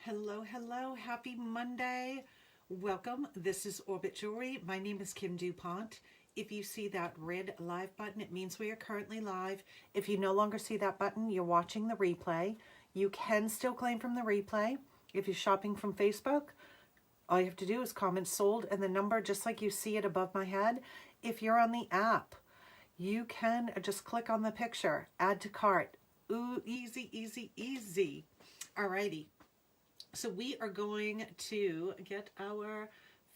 Hello, hello, happy Monday. Welcome. This is Orbit Jewelry. My name is Kim DuPont. If you see that red live button, it means we are currently live. If you no longer see that button, you're watching the replay. You can still claim from the replay. If you're shopping from Facebook, all you have to do is comment sold and the number just like you see it above my head. If you're on the app, you can just click on the picture, add to cart. Ooh, easy, easy, easy. Alrighty. So we are going to get our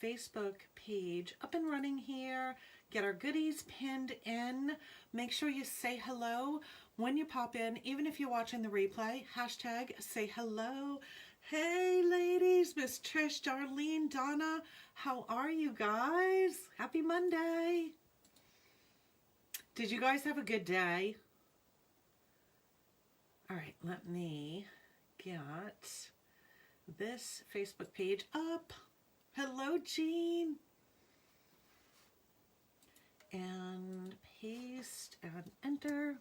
Facebook page up and running here, get our goodies pinned in. Make sure you say hello when you pop in, even if you're watching the replay, hashtag say hello. Hey ladies, Miss Trish, Darlene, Donna, how are you guys? Happy Monday. Did you guys have a good day? All right, let me get this Facebook page up. Hello, Jean. And paste and enter.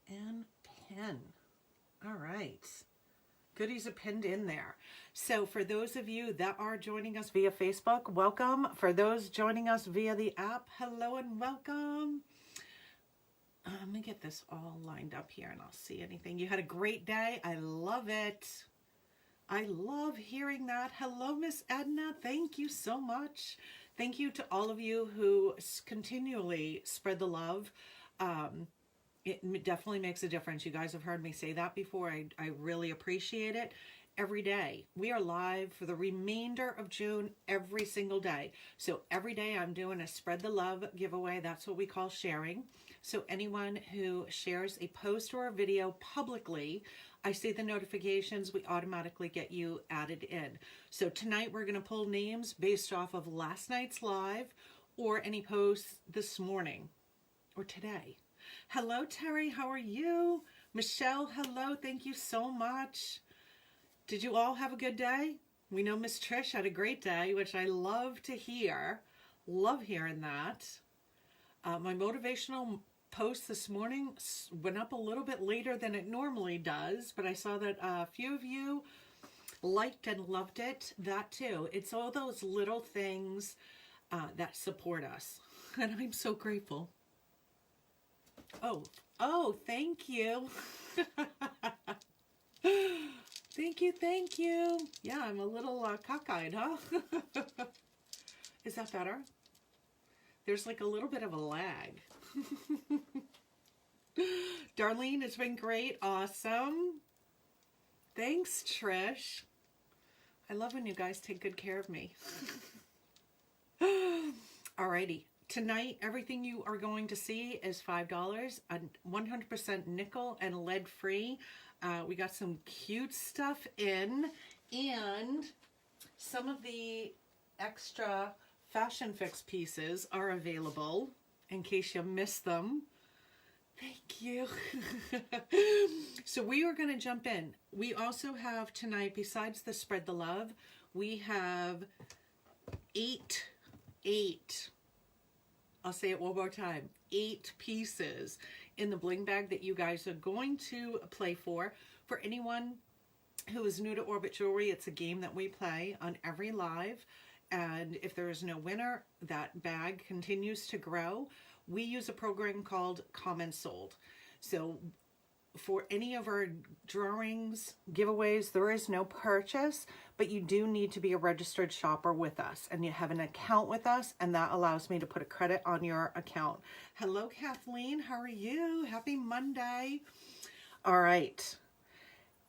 And pin. All right. Goodies are pinned in there. So for those of you that are joining us via Facebook, welcome. For those joining us via the app, hello and welcome. Let me get this all lined up here and I'll see anything. You had a great day. I love it. I love hearing that. Hello, Miss Edna. Thank you so much. Thank you to all of you who continually spread the love. It definitely makes a difference. You guys have heard me say that before. I really appreciate it. Every day. We are live for the remainder of June every single day. So every day I'm doing a spread the love giveaway. That's what we call sharing. So anyone who shares a post or a video publicly, I see the notifications, we automatically get you added in. So tonight we're going to pull names based off of last night's live or any posts this morning or today. Hello, Terry. How are you? Michelle, hello. Thank you so much. Did you all have a good day? We know Miss Trish had a great day, which I love to hear. Love hearing that. My motivational post this morning went up a little bit later than it normally does, but I saw that a few of you liked and loved it. That too. It's all those little things that support us, and I'm so grateful. Oh, thank you. Thank you. Yeah, I'm a little cockeyed, huh? Is that better? There's like a little bit of a lag. Darlene, it's been great. Awesome. Thanks, Trish. I love when you guys take good care of me. Alrighty. Tonight, everything you are going to see is $5, 100% nickel and lead free. We got some cute stuff in, and some of the extra Fashion Fix pieces are available in case you missed them. Thank you. So we are going to jump in. We also have tonight, besides the spread the love, we have eight, I'll say it one more time, 8 pieces in the bling bag that you guys are going to play for. For anyone who is new to Orbit Jewelry, it's a game that we play on every live. And if there is no winner, that bag continues to grow. We use a program called Comment Sold. So for any of our drawings, giveaways, there is no purchase, but you do need to be a registered shopper with us and you have an account with us, and that allows me to put a credit on your account. Hello, Kathleen. How are you? Happy Monday. All right.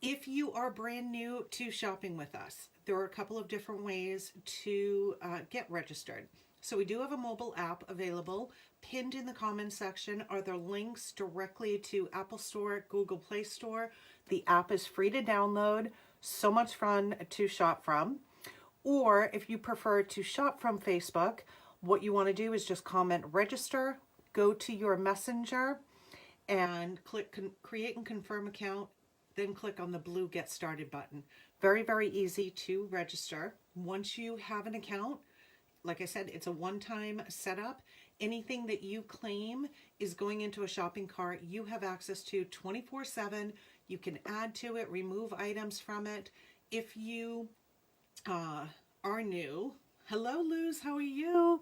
If you are brand new to shopping with us, there are a couple of different ways to get registered. So we do have a mobile app available. Pinned in the comments section are the links directly to Apple Store, Google Play Store. The app is free to download. So much fun to shop from. Or if you prefer to shop from Facebook, what you want to do is just comment register, go to your messenger, and click create and confirm account. Then click on the blue Get Started button. Very, very easy to register. Once you have an account, like I said, it's a one-time setup. Anything that you claim is going into a shopping cart you have access to 24/7. You can add to it, remove items from it. If you are new, hello Luz, how are you?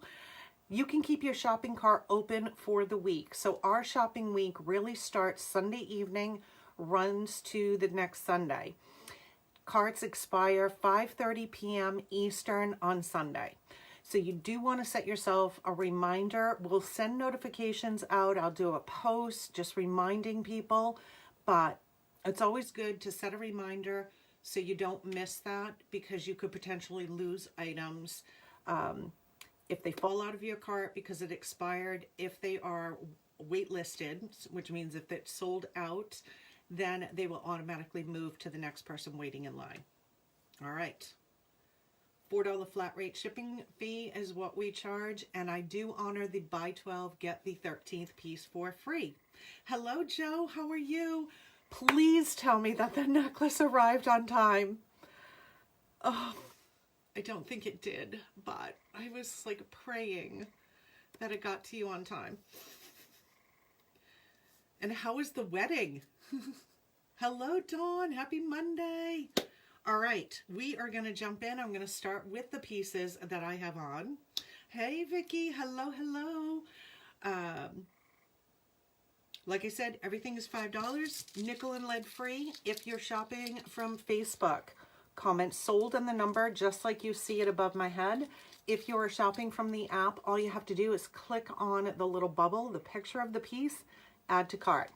You can keep your shopping cart open for the week. So our shopping week really starts Sunday evening, runs to the next Sunday. Carts expire 5:30 p.m. Eastern on Sunday. So you do want to set yourself a reminder. We'll send notifications out. I'll do a post just reminding people, but it's always good to set a reminder so you don't miss that, because you could potentially lose items if they fall out of your cart because it expired. If they are waitlisted, which means if it's sold out, then they will automatically move to the next person waiting in line. All right. $4 flat rate shipping fee is what we charge, and I do honor the buy 12, get the 13th piece for free. Hello, Joe. How are you? Please tell me that the necklace arrived on time. Oh, I don't think it did, but I was like praying that it got to you on time. And how was the wedding? Hello, Dawn. Happy Monday. All right, we are going to jump in. I'm going to start with the pieces that I have on. Hey, Vicky. Hello, hello. Like I said, everything is $5, nickel and lead free. If you're shopping from Facebook, comment sold and the number just like you see it above my head. If you're shopping from the app, all you have to do is click on the little bubble, the picture of the piece, add to cart.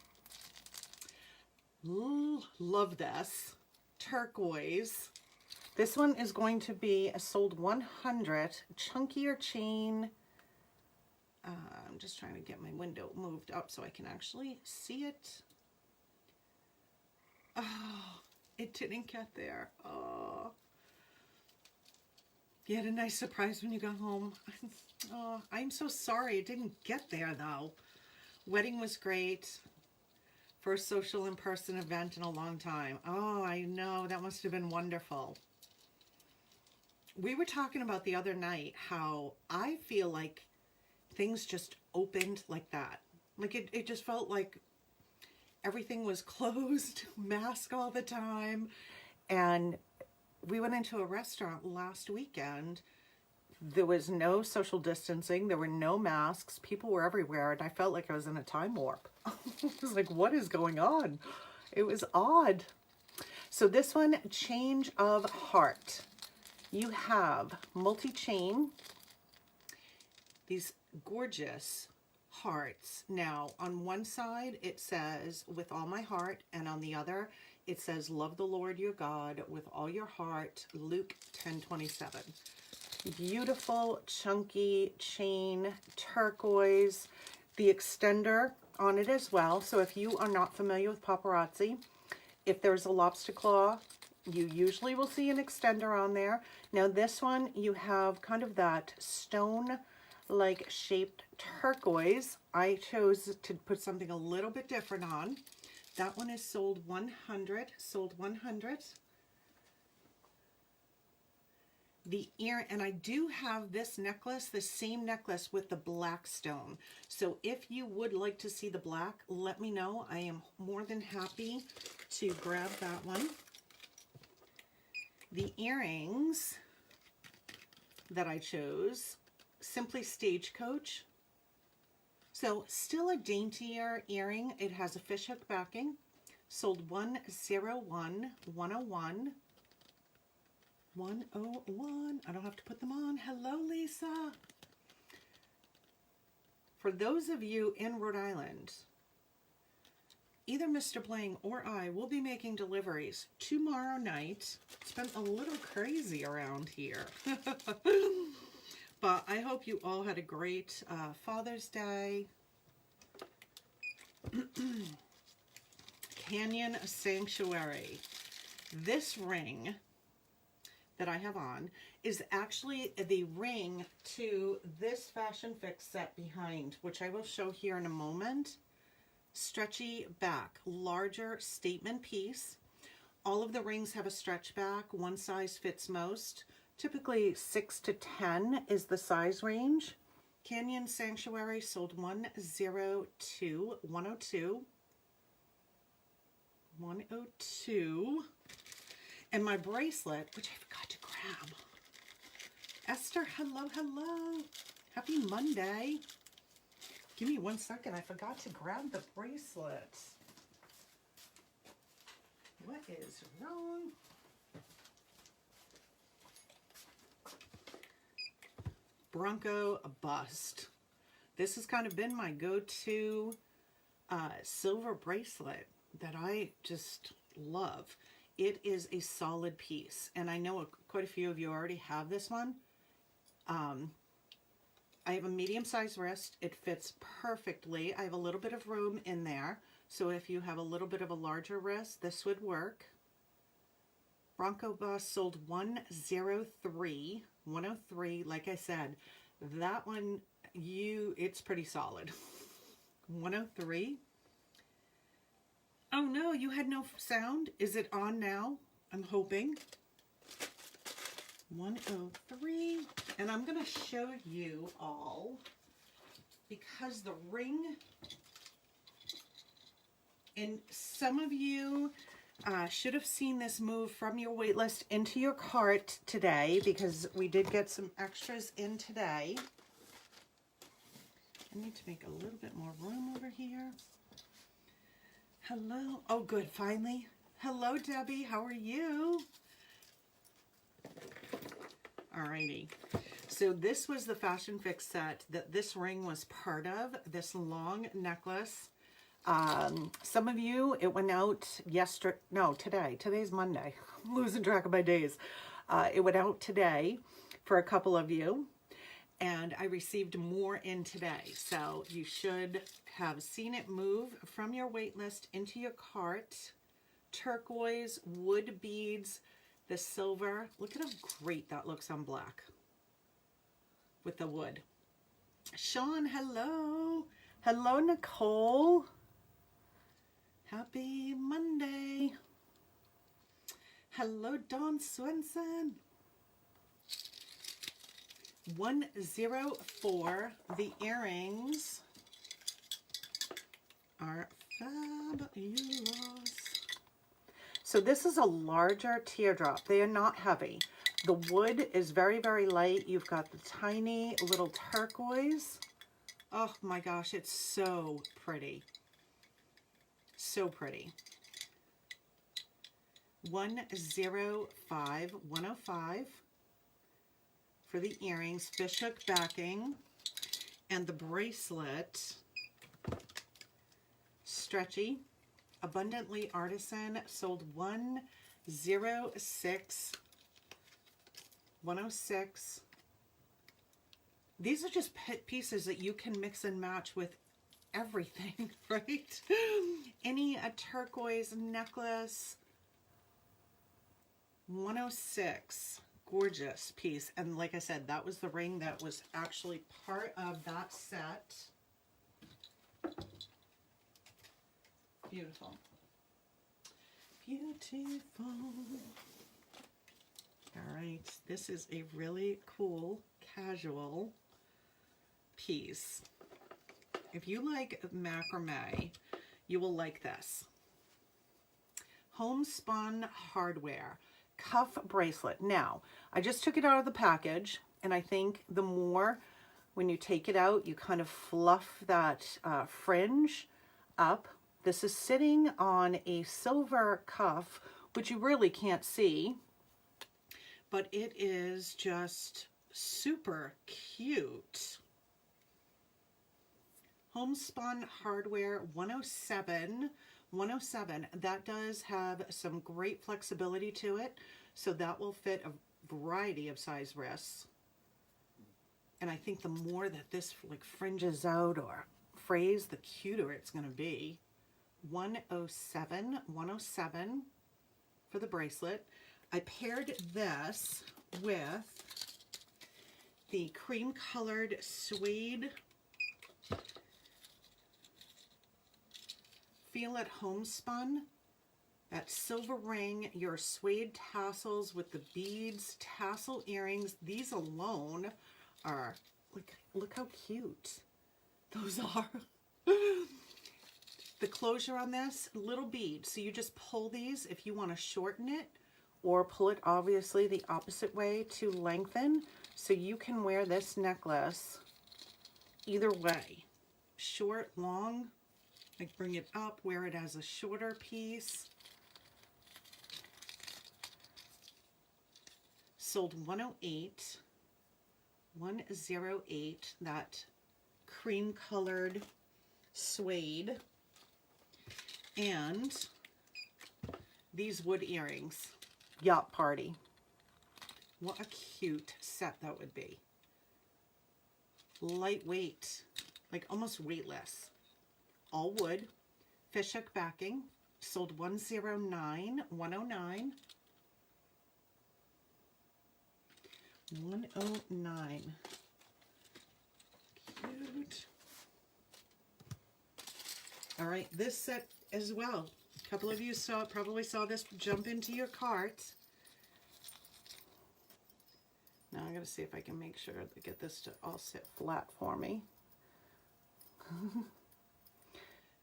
Ooh, love this. Turquoise. This one is going to be a sold 100 chunkier chain. I'm just trying to get my window moved up so I can actually see it. Oh, it didn't get there. Oh, you had a nice surprise when you got home. Oh, I'm so sorry it didn't get there though. Wedding was great. First social in-person event in a long time. Oh, I know. That must have been wonderful. We were talking about the other night how I feel like things just opened like that. Like it just felt like everything was closed, mask all the time. And we went into a restaurant last weekend. There was no social distancing. There were no masks. People were everywhere. And I felt like I was in a time warp. I was like, what is going on? It was odd. So this one, Change of Heart. You have multi-chain, these gorgeous hearts. Now, on one side, it says, with all my heart, and on the other, it says, love the Lord your God with all your heart, Luke 10:27. Beautiful, chunky chain, turquoise, the extender on it as well. So if you are not familiar with paparazzi, if there's a lobster claw, you usually will see an extender on there. Now this one, you have kind of that stone-like shaped turquoise. I chose to put something a little bit different on. That one is sold 100, sold 100. The ear, and I do have this necklace, the same necklace with the black stone. So if you would like to see the black, let me know. I am more than happy to grab that one. The earrings that I chose, Simply Stagecoach. So still a daintier earring. It has a fishhook backing. Sold 101, 101. 101. I don't have to put them on. Hello, Lisa. For those of you in Rhode Island, either Mr. Bling or I will be making deliveries tomorrow night. It's been a little crazy around here. But I hope you all had a great Father's Day. Canyon Sanctuary. This ring that I have on is actually the ring to this Fashion Fix set behind, which I will show here in a moment. Stretchy back, larger statement piece. All of the rings have a stretch back. One size fits most. Typically 6 to 10 is the size range. Canyon Sanctuary sold 102, 102. 102. And my bracelet, which I forgot to grab. Esther, hello, hello. Happy Monday. Give me 1 second. I forgot to grab the bracelet. What is wrong? Bronco bust. This has kind of been my go-to silver bracelet that I just love. It is a solid piece, and I know quite a few of you already have this one. I have a medium-sized wrist. It fits perfectly. I have a little bit of room in there, so if you have a little bit of a larger wrist, this would work. Bronco Bust sold 103. 103, like I said, that one, it's pretty solid. 103. Oh no, you had no sound? Is it on now? I'm hoping. 103. And I'm going to show you all, because the ring, and some of you should have seen this move from your wait list into your cart today, because we did get some extras in today. I need to make a little bit more room over here. Hello. Oh, good. Finally. Hello, Debbie. How are you? Alrighty. So this was the Fashion Fix set that this ring was part of, this long necklace. Some of you, it went out yesterday, no, today. Today's Monday. I'm losing track of my days. It went out today for a couple of you, and I received more in today. So you should have seen it move from your wait list into your cart. Turquoise, wood beads, the silver. Look at how great that looks on black with the wood. Sean, hello. Hello, Nicole. Happy Monday. Hello, Dawn Swenson. 104. The earrings are fabulous. So this is a larger teardrop. They are not heavy. The wood is very, very light. You've got the tiny little turquoise. Oh my gosh, it's so pretty. So pretty. 105, 105 for the earrings, fishhook backing, and the bracelet, stretchy, abundantly artisan, sold 106, 106. These are just pieces that you can mix and match with everything, right? Any a turquoise necklace. 106. Gorgeous piece. And like I said, that was the ring that was actually part of that set. Beautiful. Beautiful. All right. This is a really cool casual piece. If you like macrame, you will like this. Homespun hardware cuff bracelet. Now, I just took it out of the package, and I think the more when you take it out, you kind of fluff that fringe up. This is sitting on a silver cuff, which you really can't see, but it is just super cute. Homespun hardware 107. 107. That does have some great flexibility to it, so that will fit a variety of size wrists. And I think the more that this like fringes out or frays, the cuter it's going to be. 107. 107 for the bracelet. I paired this with the cream colored suede Feel at Homespun. That silver ring, your suede tassels with the beads, tassel earrings. These alone are, look how cute those are. The closure on this, little bead. So you just pull these if you want to shorten it, or pull it obviously the opposite way to lengthen. So you can wear this necklace either way. Short, long, like bring it up, wear it as a shorter piece. Sold 108, 108, that cream colored suede. And these wood earrings, Yacht Party. What a cute set that would be. Lightweight, like almost weightless. All wood, fishhook backing, sold 109, 109. 109. Cute. All right, this set as well. A couple of you probably saw this jump into your cart. Now I gotta see if I can make sure to get this to all sit flat for me.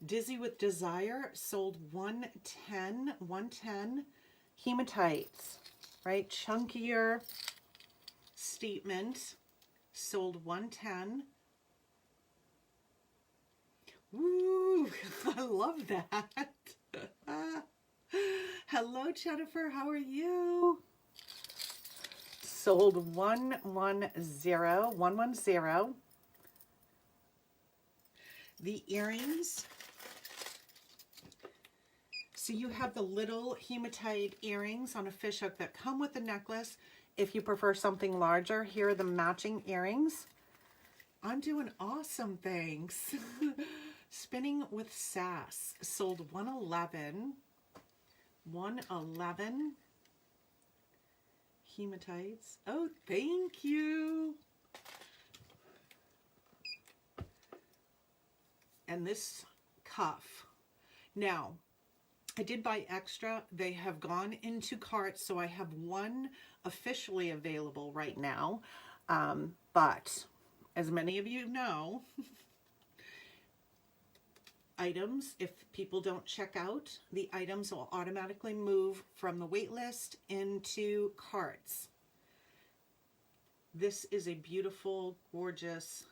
Dizzy with Desire, sold 110, 110. Hematites, right? Chunkier statement, sold 110. Woo! I love that. Hello, Jennifer. How are you? Sold 110, 110. The earrings. So you have the little hematite earrings on a fishhook that come with the necklace. If you prefer something larger, here are the matching earrings. I'm doing awesome, thanks. Spinning with Sass, sold 111. 111. Hematites. Oh, thank you. And this cuff. Now, I did buy extra. They have gone into carts, so I have one officially available right now. But as many of you know, items, if people don't check out, the items will automatically move from the wait list into carts. This is a beautiful, gorgeous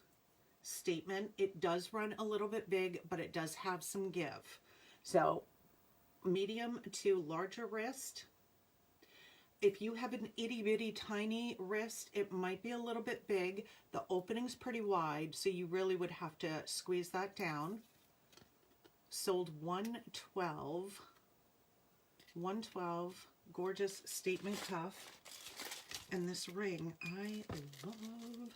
statement. It does run a little bit big, but it does have some give. So medium to larger wrist. If you have an itty bitty tiny wrist, it might be a little bit big. The opening's pretty wide, so you really would have to squeeze that down. Sold 112. 112. Gorgeous statement cuff. And this ring I love.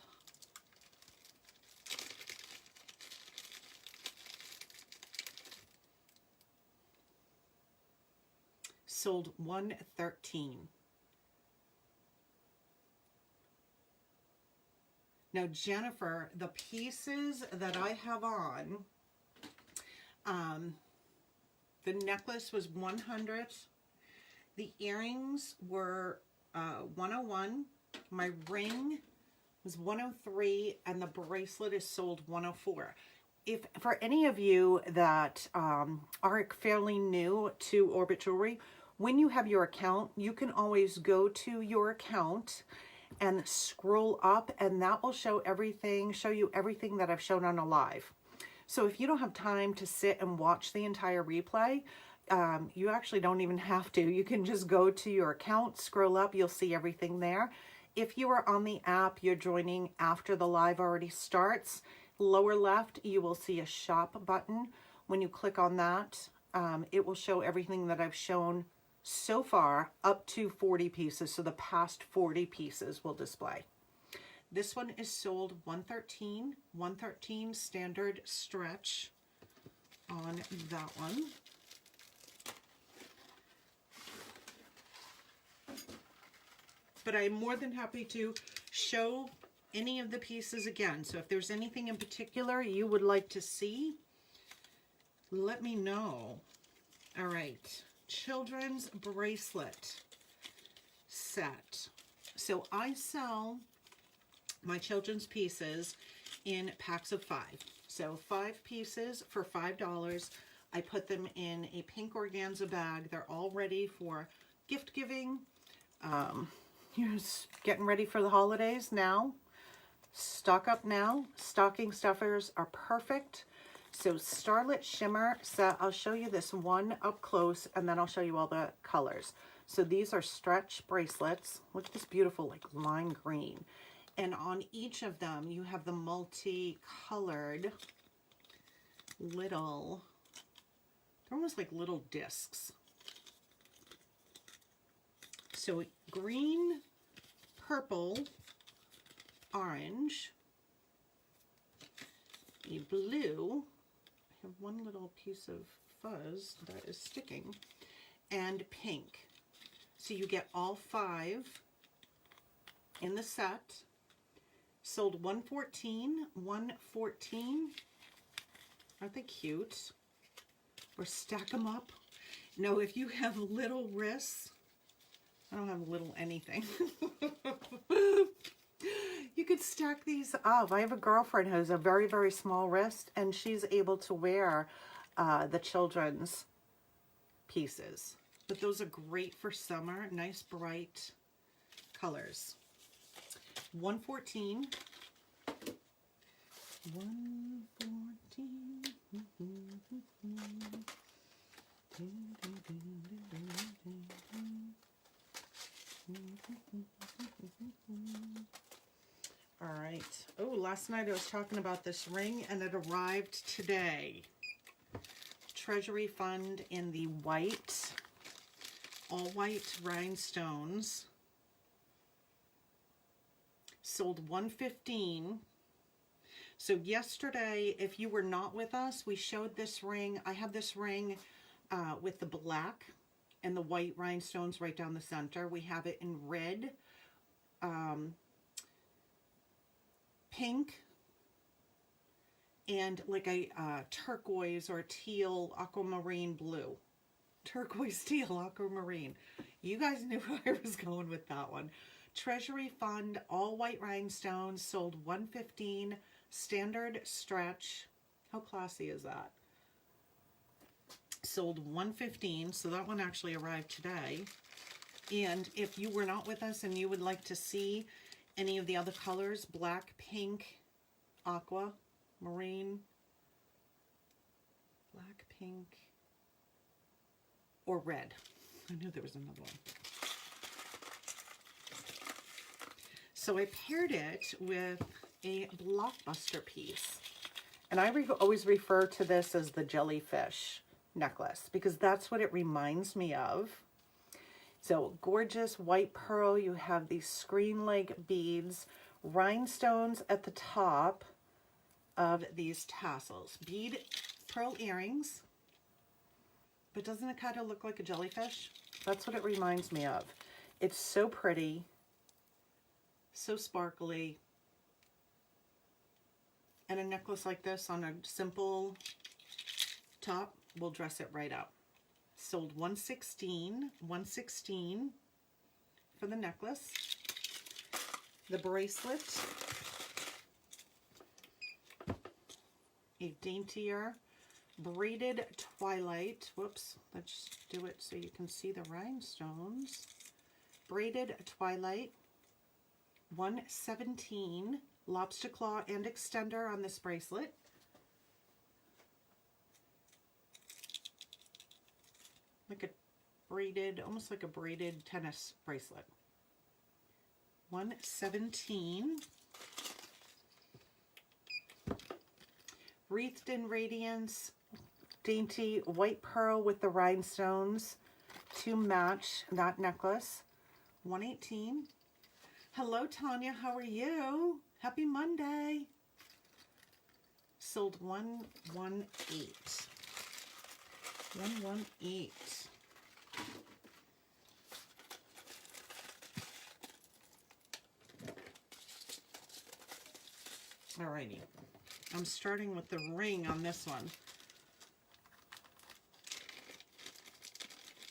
Sold 113. Now, Jennifer, the pieces that I have on, the necklace was 100. The earrings were 101. My ring was 103, and the bracelet is sold 104. If for any of you that are fairly new to Orbit Jewelry, when you have your account, you can always go to your account and scroll up, and that will show you everything that I've shown on a live. So if you don't have time to sit and watch the entire replay, you actually don't even have to. You can just go to your account, scroll up, you'll see everything there. If you are on the app, you're joining after the live already starts. Lower left, you will see a shop button. When you click on that, it will show everything that I've shown so far up to 40 pieces. So the past 40 pieces will display. This one is sold 113, 113 standard stretch on that one. But I'm more than happy to show any of the pieces again. So if there's anything in particular you would like to see, let me know. All right, children's bracelet set. So I sell my children's pieces in packs of 5. So 5 pieces for $5. I put them in a pink organza bag. They're all ready for gift giving. You're just getting ready for the holidays now. Stock up now. Stocking stuffers are perfect. So Starlit Shimmer set, I'll show you this one up close and then I'll show you all the colors. So these are stretch bracelets. Look at this beautiful like lime green. And on each of them you have the multicolored little, they're almost like little discs. So green, purple, orange, a blue, I have one little piece of fuzz that is sticking, and pink. So you get all 5 in the set. Sold $114, $114. Aren't they cute? Or stack them up. No, if you have little wrists, I don't have little anything. You could stack these up. I have a girlfriend who has a very, very small wrist, and she's able to wear the children's pieces. But those are great for summer. Nice, bright colors. 114. 114. All right. Oh, last night I was talking about this ring and it arrived today. Treasury Fund in the white, all white rhinestones. Sold $115. So yesterday, if you were not with us, we showed this ring. I have this ring with the black and the white rhinestones right down the center. We have it in red, pink, and like a turquoise or teal aquamarine blue. Turquoise, teal, aquamarine. You guys knew where I was going with that one. Treasury Fund, all white rhinestones, sold $115, standard stretch. How classy is that? Sold $115, so that one actually arrived today. And if you were not with us and you would like to see any of the other colors, black, pink, aqua, marine, black, pink, or red. I knew there was another one. So I paired it with a Blockbuster piece. And I always refer to this as the jellyfish necklace because that's what it reminds me of. So gorgeous white pearl. You have these screen-like beads, rhinestones at the top of these tassels. Bead pearl earrings. But doesn't it kind of look like a jellyfish? That's what it reminds me of. It's so pretty. So sparkly. And a necklace like this on a simple top will dress it right up. Sold $116 for the necklace. The bracelet, a daintier braided twilight. Whoops, let's do it so you can see the rhinestones. Braided twilight, $117. Lobster claw and extender on this bracelet. Like a braided, almost like a braided tennis bracelet. $117. Wreathed in Radiance, dainty white pearl with the rhinestones to match that necklace. $118. Hello, Tanya. How are you? Happy Monday. Sold $118. $118. Alrighty. I'm starting with the ring on this one.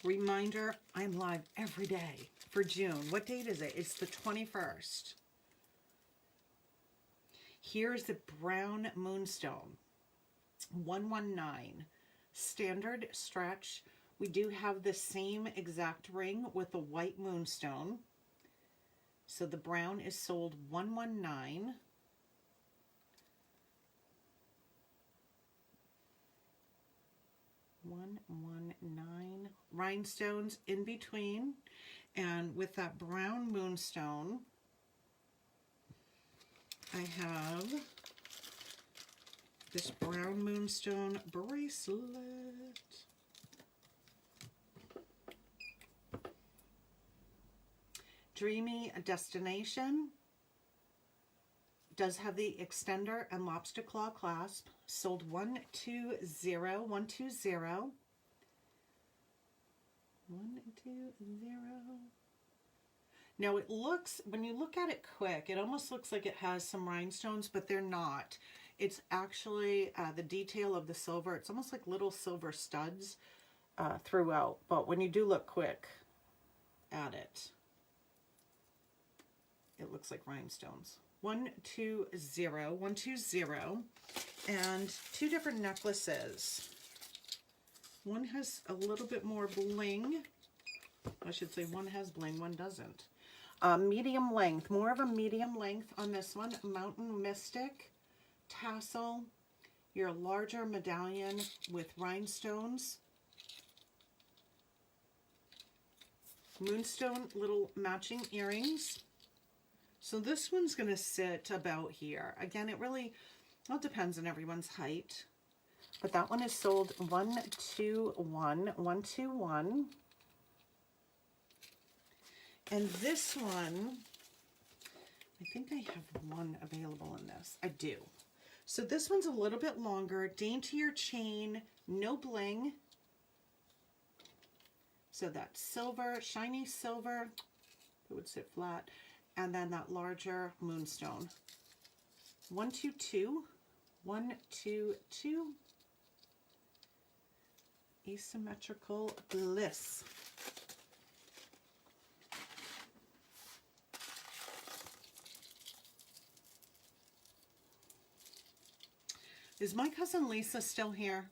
Reminder, I'm live every day for June. What date is it? It's the 21st. Here's the brown moonstone. $119. standard stretch. We do have the same exact ring with the white moonstone. So the brown is sold $119. $119. Rhinestones in between. And with that brown moonstone, I have this brown moonstone bracelet. Dreamy Destination does have the extender and lobster claw clasp. Sold $120. $120. Now it looks, when you look at it quick, it almost looks like it has some rhinestones, but they're not. It's actually the detail of the silver. It's almost like little silver studs throughout. But when you do look quick at it, it looks like rhinestones. $120. $120. And two different necklaces. One has a little bit more bling. I should say one has bling, one doesn't. Medium length, more of a medium length on this one. Mountain Mystic tassel, your larger medallion with rhinestones. Moonstone little matching earrings. So this one's going to sit about here. Again, it really all depends on everyone's height. But that one is sold $121. $121. And this one, I think I have one available in this. I do. So this one's a little bit longer, daintier chain, no bling. So that's silver, shiny silver, it would sit flat, and then that larger moonstone. $122. $122. Asymmetrical Bliss. Is my cousin Lisa still here?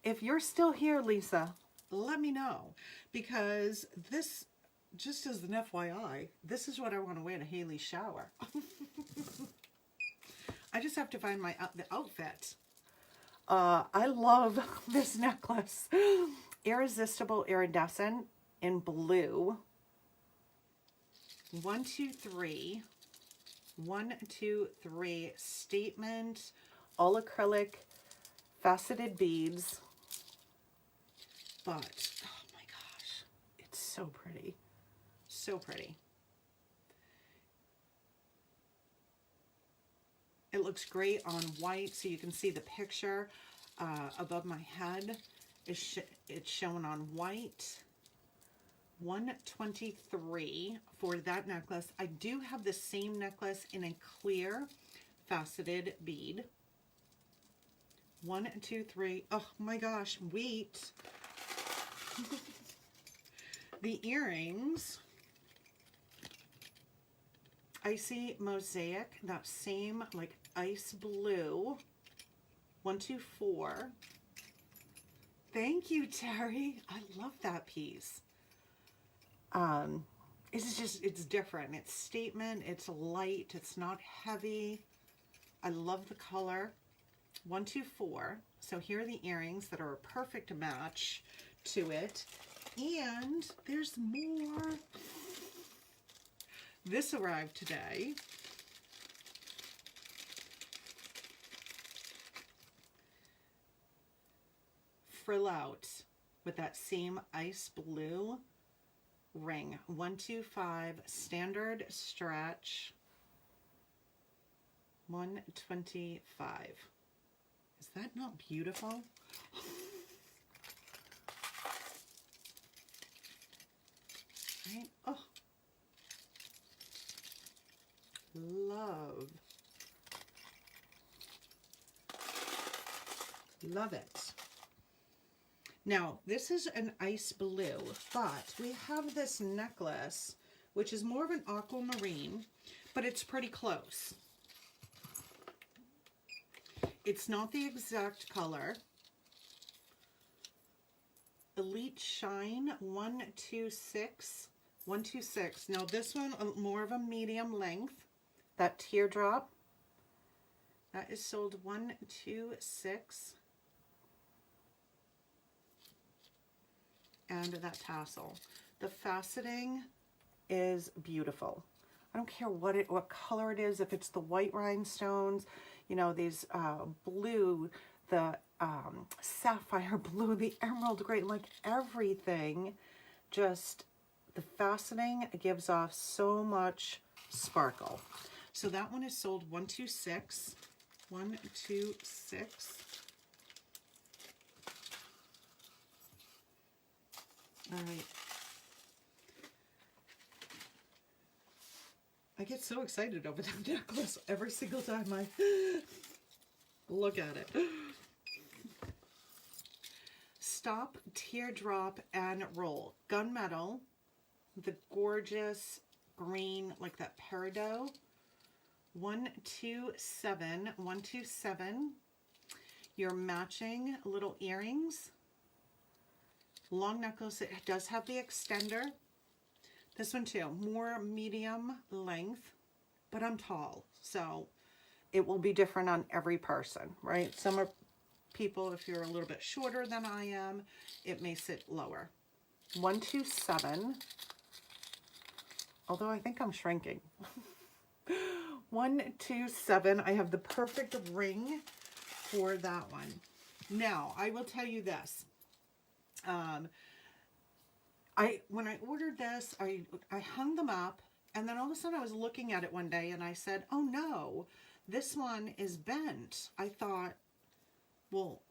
If you're still here, Lisa, let me know, because this, just as an FYI, this is what I want to wear to Haley's shower. I just have to find my the outfit. I love this necklace. Irresistible Iridescent in blue. 123. 123 statement, all acrylic, faceted beads. But, oh my gosh, it's so pretty. So pretty. It looks great on white, so you can see the picture above my head. It's shown on white. $123 for that necklace. I do have the same necklace in a clear faceted bead. 123. Oh my gosh, wait. The earrings, Icy Mosaic, that same like ice blue. 124. Thank you, Terry. I love that piece. It's different. It's statement, it's light, it's not heavy. I love the color. 124. So here are the earrings that are a perfect match to it. And there's more. This arrived today. Frill out with that same ice blue ring. 125 standard stretch. 125. Is that not beautiful? Right? Oh, love it. Now, this is an ice blue, but we have this necklace, which is more of an aquamarine, but it's pretty close. It's not the exact color. Elite Shine 126. 126. Now this one, more of a medium length. That teardrop, that is sold 126. And that tassel. The faceting is beautiful. I don't care what color it is, if it's the white rhinestones, you know, these blue, the sapphire blue, the emerald gray, like everything, just the faceting gives off so much sparkle. So that one is sold 126. 126. All right. I get so excited over that necklace every single time I look at it. Stop, Teardrop, and Roll. Gunmetal. The gorgeous green, like that peridot. 127. 127. Your matching little earrings. Long necklace. It does have the extender. This one too, more medium length, but I'm tall, so it will be different on every person, right? Some are people, if you're a little bit shorter than I am, it may sit lower. 127, although I think I'm shrinking. 127, I have the perfect ring for that one. Now, I will tell you this. When I ordered this, I hung them up, and then all of a sudden I was looking at it one day and I said, oh no, this one is bent. I thought, well,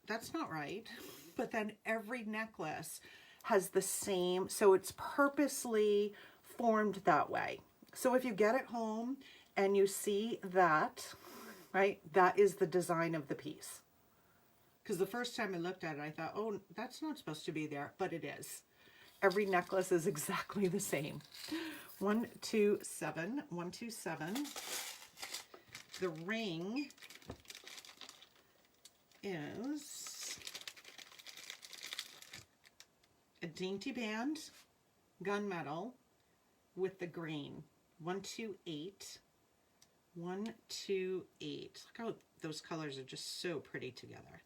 that's not right. But then every necklace has the same, so it's purposely formed that way. So if you get it home and you see that, right, that is the design of the piece. Because the first time I looked at it, I thought, oh, that's not supposed to be there, but it is. Every necklace is exactly the same. 127, 127. The ring is a dainty band, gunmetal, with the green. 128, 128. Look how those colors are just so pretty together.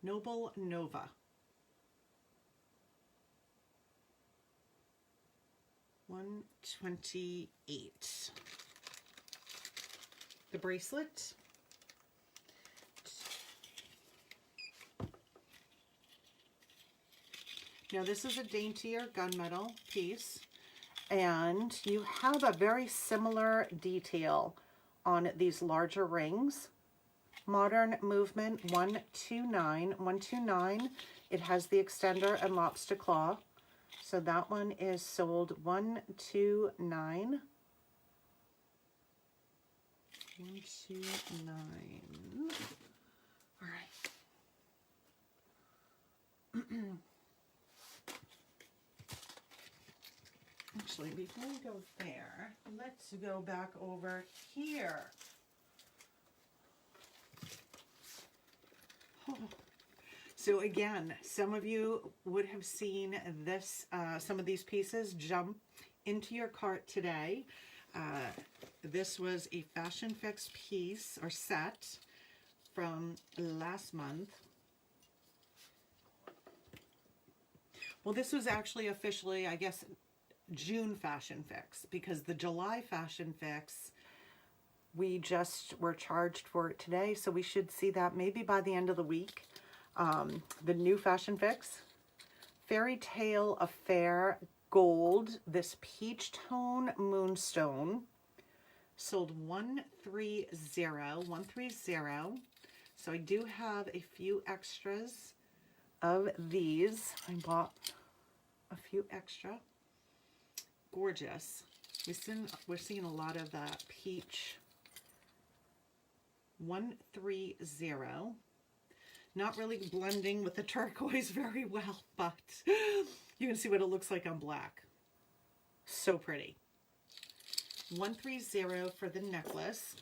Noble Nova. 128. The bracelet. Now this is a daintier gunmetal piece, and you have a very similar detail on these larger rings. Modern Movement 129. 129. It has the extender and lobster claw. So that one is sold 129. 129. All right. Actually, before we go there, let's go back over here. Oh. So again, some of you would have seen this, some of these pieces jump into your cart today. This was a Fashion Fix piece or set from last month. Well, this was actually officially, I guess, June Fashion Fix, because the July Fashion Fix, we just were charged for it today, so we should see that maybe by the end of the week. The new Fashion Fix, Fairy Tale Affair Gold, this peach tone moonstone, sold 130, 130. So I do have a few extras of these. I bought a few extra. Gorgeous. We're seeing a lot of that peach. 130. Not really blending with the turquoise very well, but you can see what it looks like on black. So pretty. 130 for the necklace.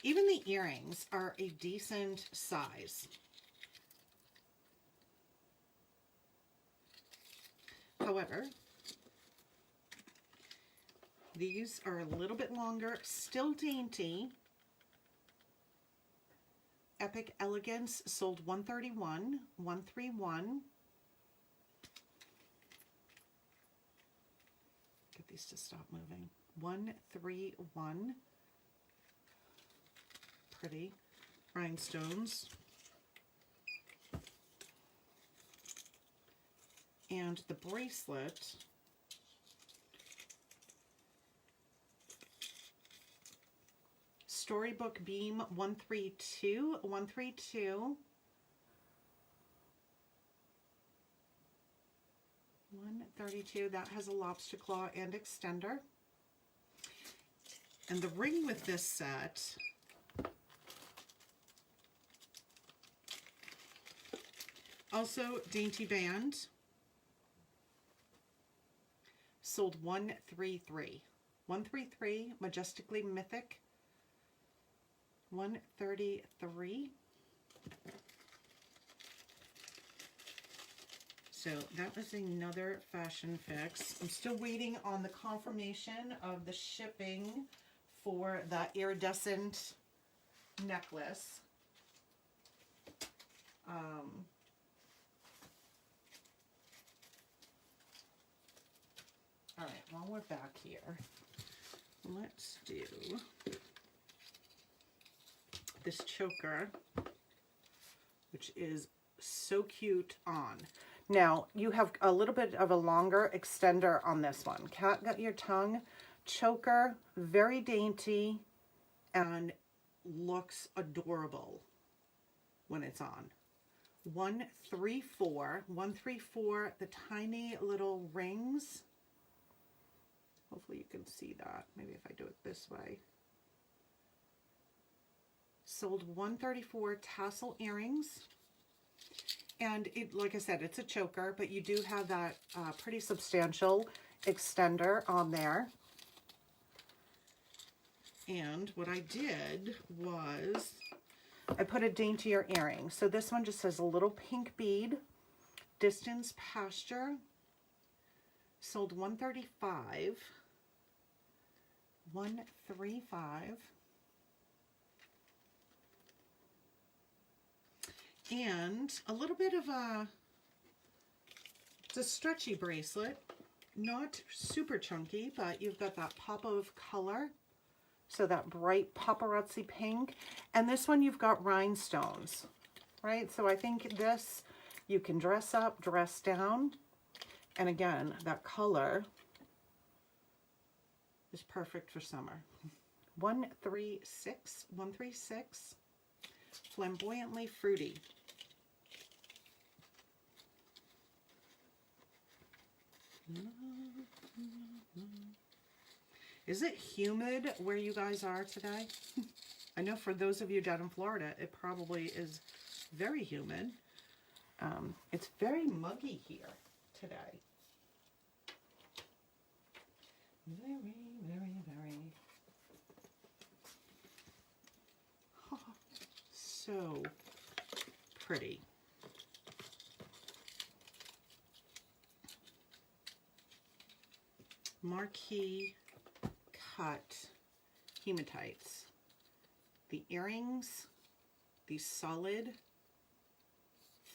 Even the earrings are a decent size. However, these are a little bit longer, still dainty. Epic Elegance sold 131, 131. Get these to stop moving. 131. Pretty rhinestones. And the bracelet Storybook Beam 132, 132. 132, that has a lobster claw and extender. And the ring with this set also dainty band, sold 133. 133, Majestically Mythic. 133. So that was another fashion fix. I'm still waiting on the confirmation of the shipping for that iridescent necklace. All right, while we're back here, let's do this choker, which is so cute on. Now, you have a little bit of a longer extender on this one. Cat Got Your Tongue choker, very dainty, and looks adorable when it's on. 134, 134, the tiny little rings. Hopefully you can see that. Maybe if I do it this way. Sold 134 tassel earrings. And it, like I said, it's a choker, but you do have that pretty substantial extender on there. And what I did was I put a daintier earring. So this one just has a little pink bead. Distance Pasture. Sold 135. 135. And a little bit of it's a stretchy bracelet, not super chunky, but you've got that pop of color. So that bright paparazzi pink. And this one you've got rhinestones, right? So I think this you can dress up, dress down. And again, that color is perfect for summer. 136, 136. Flamboyantly Fruity. Is it humid where you guys are today? I know for those of you down in Florida, it probably is very humid. It's very muggy here today. Very, very, very. Oh, so pretty. Marquee cut hematites. The earrings, the solid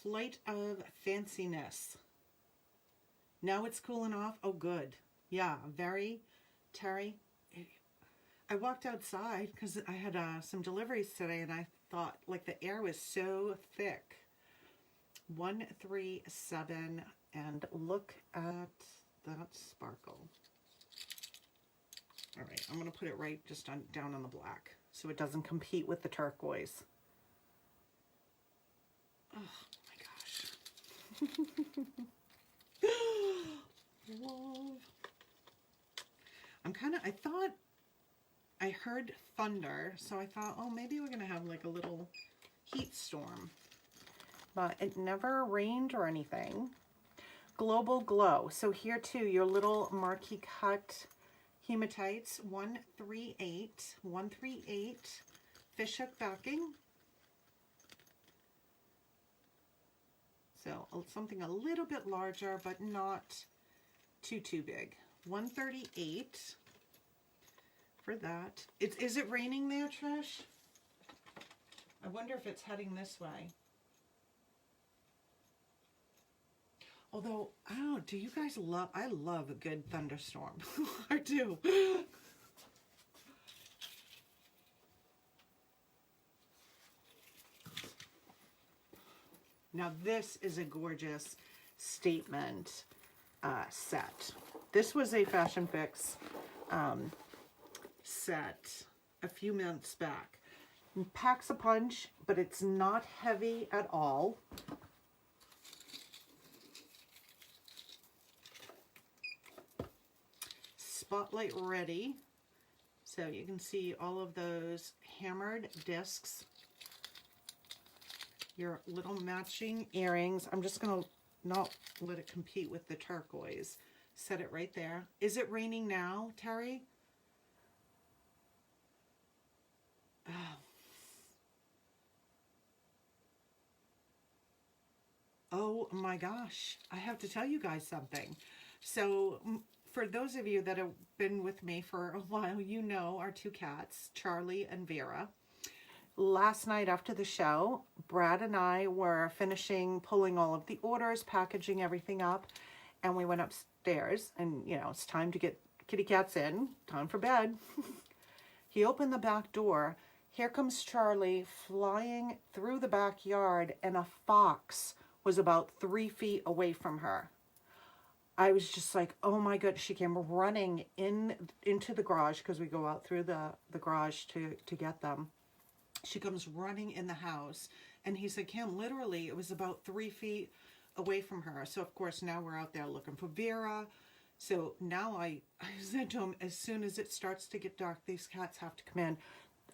Flight of Fanciness. Now it's cooling off. Oh, good. Yeah, very, Terry. I walked outside because I had some deliveries today, and I thought like the air was so thick. 137, and look at that sparkle. All right, I'm going to put it right just on down on the black so it doesn't compete with the turquoise. Oh my gosh. Love. I thought I heard thunder, so I thought, oh, maybe we're going to have like a little heat storm. But it never rained or anything. Global Glow. So here too, your little marquee cut hematites, 138, 138, fishhook backing. So something a little bit larger, but not too big. 138 for that. Is it raining there, Trish? I wonder if it's heading this way. Although, I don't know, do you guys love, I love a good thunderstorm. I do. Now this is a gorgeous statement set. This was a Fashion Fix set a few months back. It packs a punch, but it's not heavy at all. Spotlight ready. So you can see all of those hammered discs. Your little matching earrings. I'm just going to not let it compete with the turquoise. Set it right there. Is it raining now, Terry? Oh my gosh. I have to tell you guys something. So for those of you that have been with me for a while, you know our two cats, Charlie and Vera. Last night after the show, Brad and I were finishing pulling all of the orders, packaging everything up, and we went upstairs, and you know, it's time to get kitty cats in, time for bed. He opened the back door. Here comes Charlie flying through the backyard, and a fox was about 3 feet away from her. I was just like, oh my God. She came running into the garage, because we go out through the garage to get them. She comes running in the house, and he said, Kim, literally, it was about 3 feet away from her. So, of course, now we're out there looking for Vera. So now I said to him, as soon as it starts to get dark, these cats have to come in.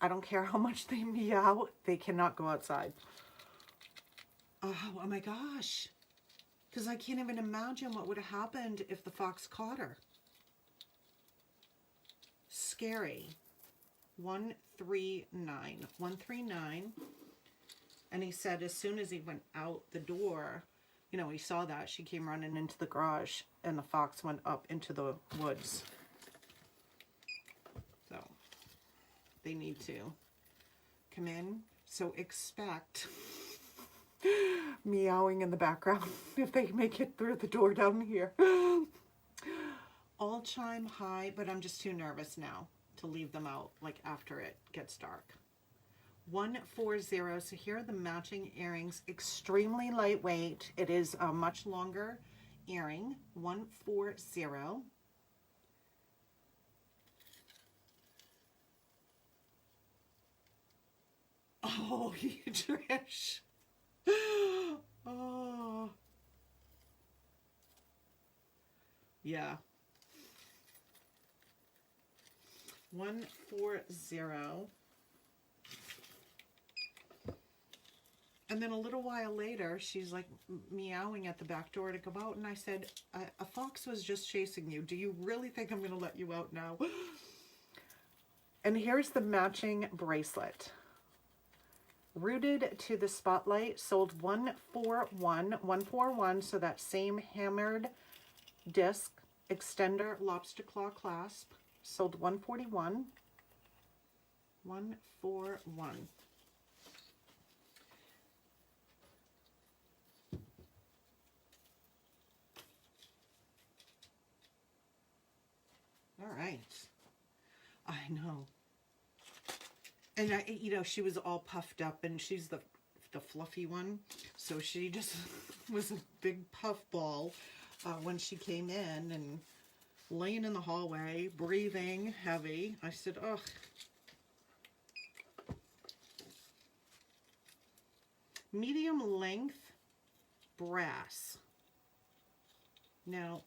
I don't care how much they meow. They cannot go outside. Oh my gosh. Because I can't even imagine what would have happened if the fox caught her. Scary. 139. And he said as soon as he went out the door, you know, he saw that. She came running into the garage, and the fox went up into the woods. So they need to come in. So expect meowing in the background if they make it through the door down here. All chime high, but I'm just too nervous now to leave them out like after it gets dark. 140. So here are the matching earrings. Extremely lightweight. It is a much longer earring. 140. Oh, Trish. Oh. Yeah. 140. And then a little while later, she's like meowing at the back door to come out. And I said, a fox was just chasing you. Do you really think I'm going to let you out now? And here's the matching bracelet. Rooted to the Spotlight, sold 141. So that same hammered disc extender lobster claw clasp. Sold 141. 141. All right. I know. And you know, she was all puffed up, and she's the fluffy one. So she just was a big puff ball when she came in, and laying in the hallway, breathing heavy. I said, ugh. Medium length brass. Now,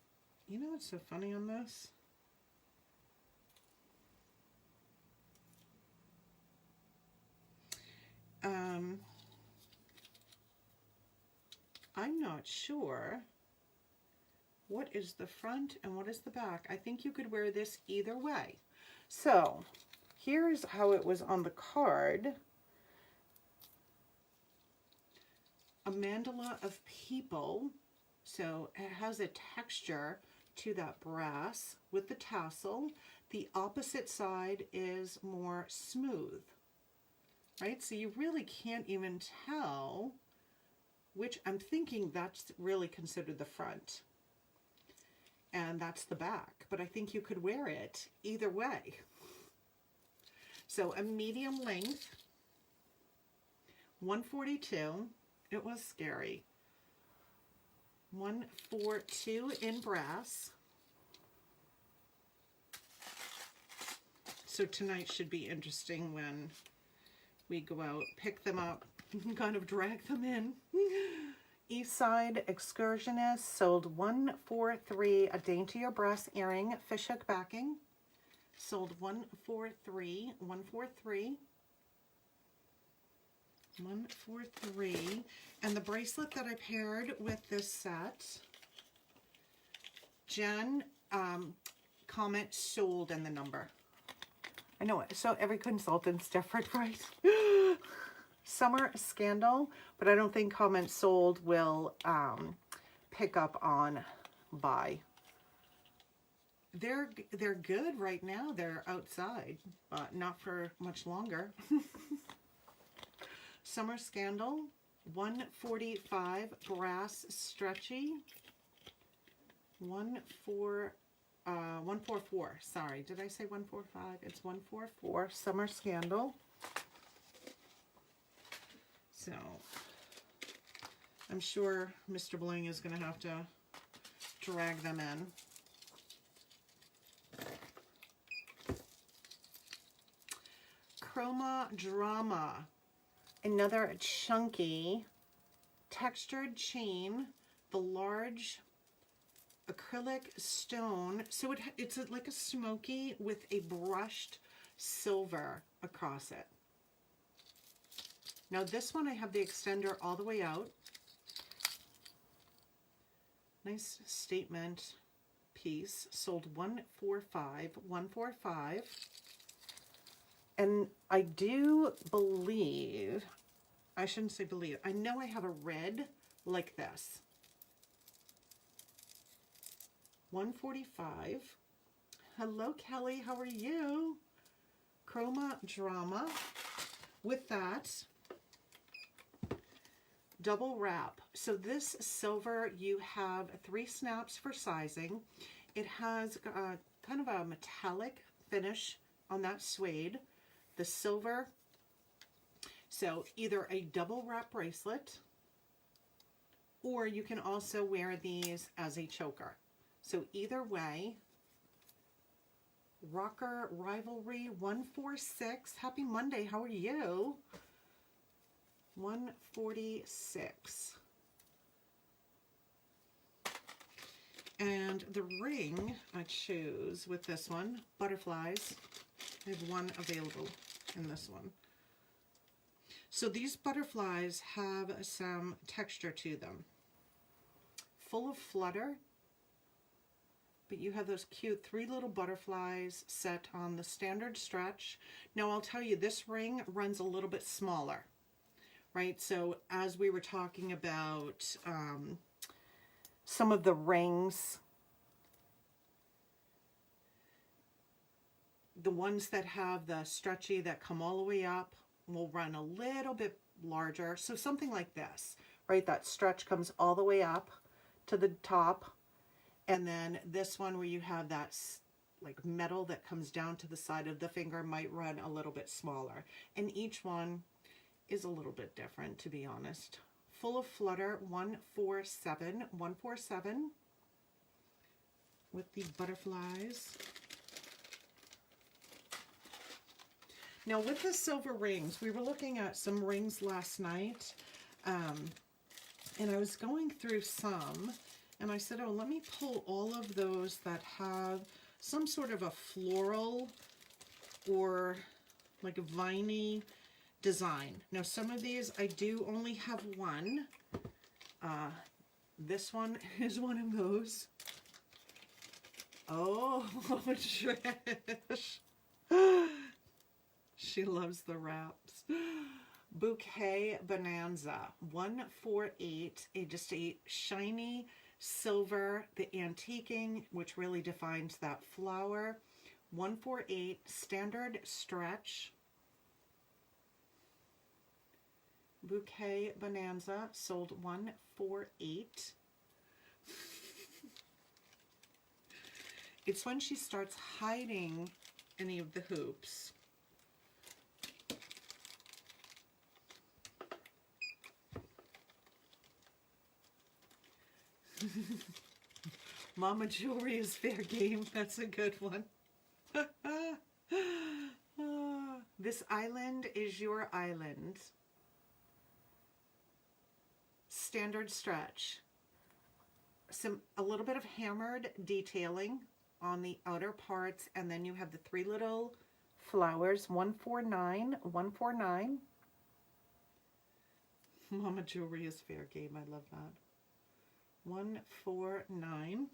you know what's so funny on this? I'm not sure what is the front and what is the back. I think you could wear this either way. So here's how it was on the card. a mandala of people. So it has a texture to that brass with the tassel. The opposite side is more smooth, right? So you really can't even tell which. I'm thinking that's really considered the front. And that's the back. But I think you could wear it either way. So a medium length, 142. It was scary. 142 in brass. So tonight should be interesting when we go out, pick them up, kind of drag them in. Eastside Excursionist sold 143, a daintier brass earring, fishhook backing. Sold 143, 143. 143. And the bracelet that I paired with this set, Jen, comment sold and the number. I know it. So every consultant's different, right? Summer Scandal, but I don't think comment sold will pick up on buy. They're good right now. They're outside, but not for much longer. Summer Scandal, 145 brass stretchy. 144. Sorry, did I say 145? It's 144. Summer Scandal. So I'm sure Mr. Bling is going to have to drag them in. Chroma Drama, another chunky textured chain, the large acrylic stone. So it's like a smoky with a brushed silver across it. Now this one I have the extender all the way out. Nice statement piece. Sold 145, 145. And I do believe, I shouldn't say believe, I know I have a red like this. 145. Hello, Kelly, how are you? Chroma Drama. With that, double wrap. So this silver, you have 3 snaps for sizing. It has kind of a metallic finish on that suede. The silver, so either a double wrap bracelet, or you can also wear these as a choker. So either way, Rocker Rivalry 146. Happy Monday, how are you? 146. And the ring I choose with this one, butterflies. I have one available in this one. So these butterflies have some texture to them. Full of flutter, but you have those cute 3 little butterflies set on the standard stretch. Now I'll tell you, this ring runs a little bit smaller, right? So as we were talking about some of the rings, the ones that have the stretchy that come all the way up will run a little bit larger. So something like this, right? That stretch comes all the way up to the top. And then this one where you have that like metal that comes down to the side of the finger might run a little bit smaller. And each one is a little bit different, to be honest. Full of Flutter 147, 147 with the butterflies. Now with the silver rings, we were looking at some rings last night, and I was going through some, and I said, oh, let me pull all of those that have some sort of a floral or like a viney design. Now some of these I do only have one. This one is one of those. Oh, Trish. She loves the wraps. Bouquet Bonanza, 148, just a shiny silver, the antiquing, which really defines that flower. 148, standard stretch. Bouquet Bonanza, sold 148. It's when she starts hiding any of the hoops. Mama Jewelry is fair game. That's a good one. This island is your island. Standard stretch. A little bit of hammered detailing on the outer parts, and then you have the 3 little flowers. 149, 149. Mama Jewelry is fair game. I love that. 149.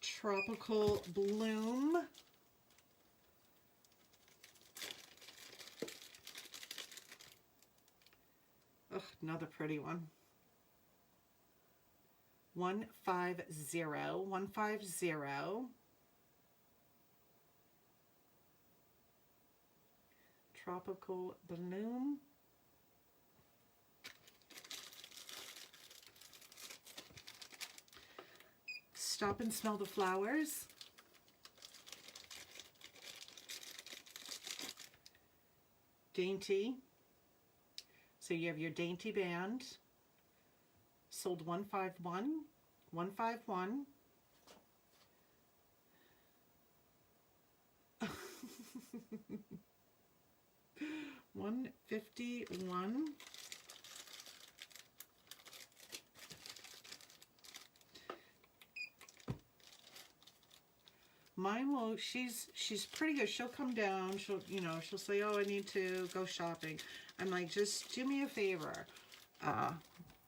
Tropical Bloom. Ugh, another pretty one. 150, 150. Tropical Bloom. Stop and Smell the Flowers. Dainty. So you have your Dainty band. Sold 151. 151. $151. Mine will, she's pretty good. She'll come down, she'll say, oh, I need to go shopping. I'm like, just do me a favor.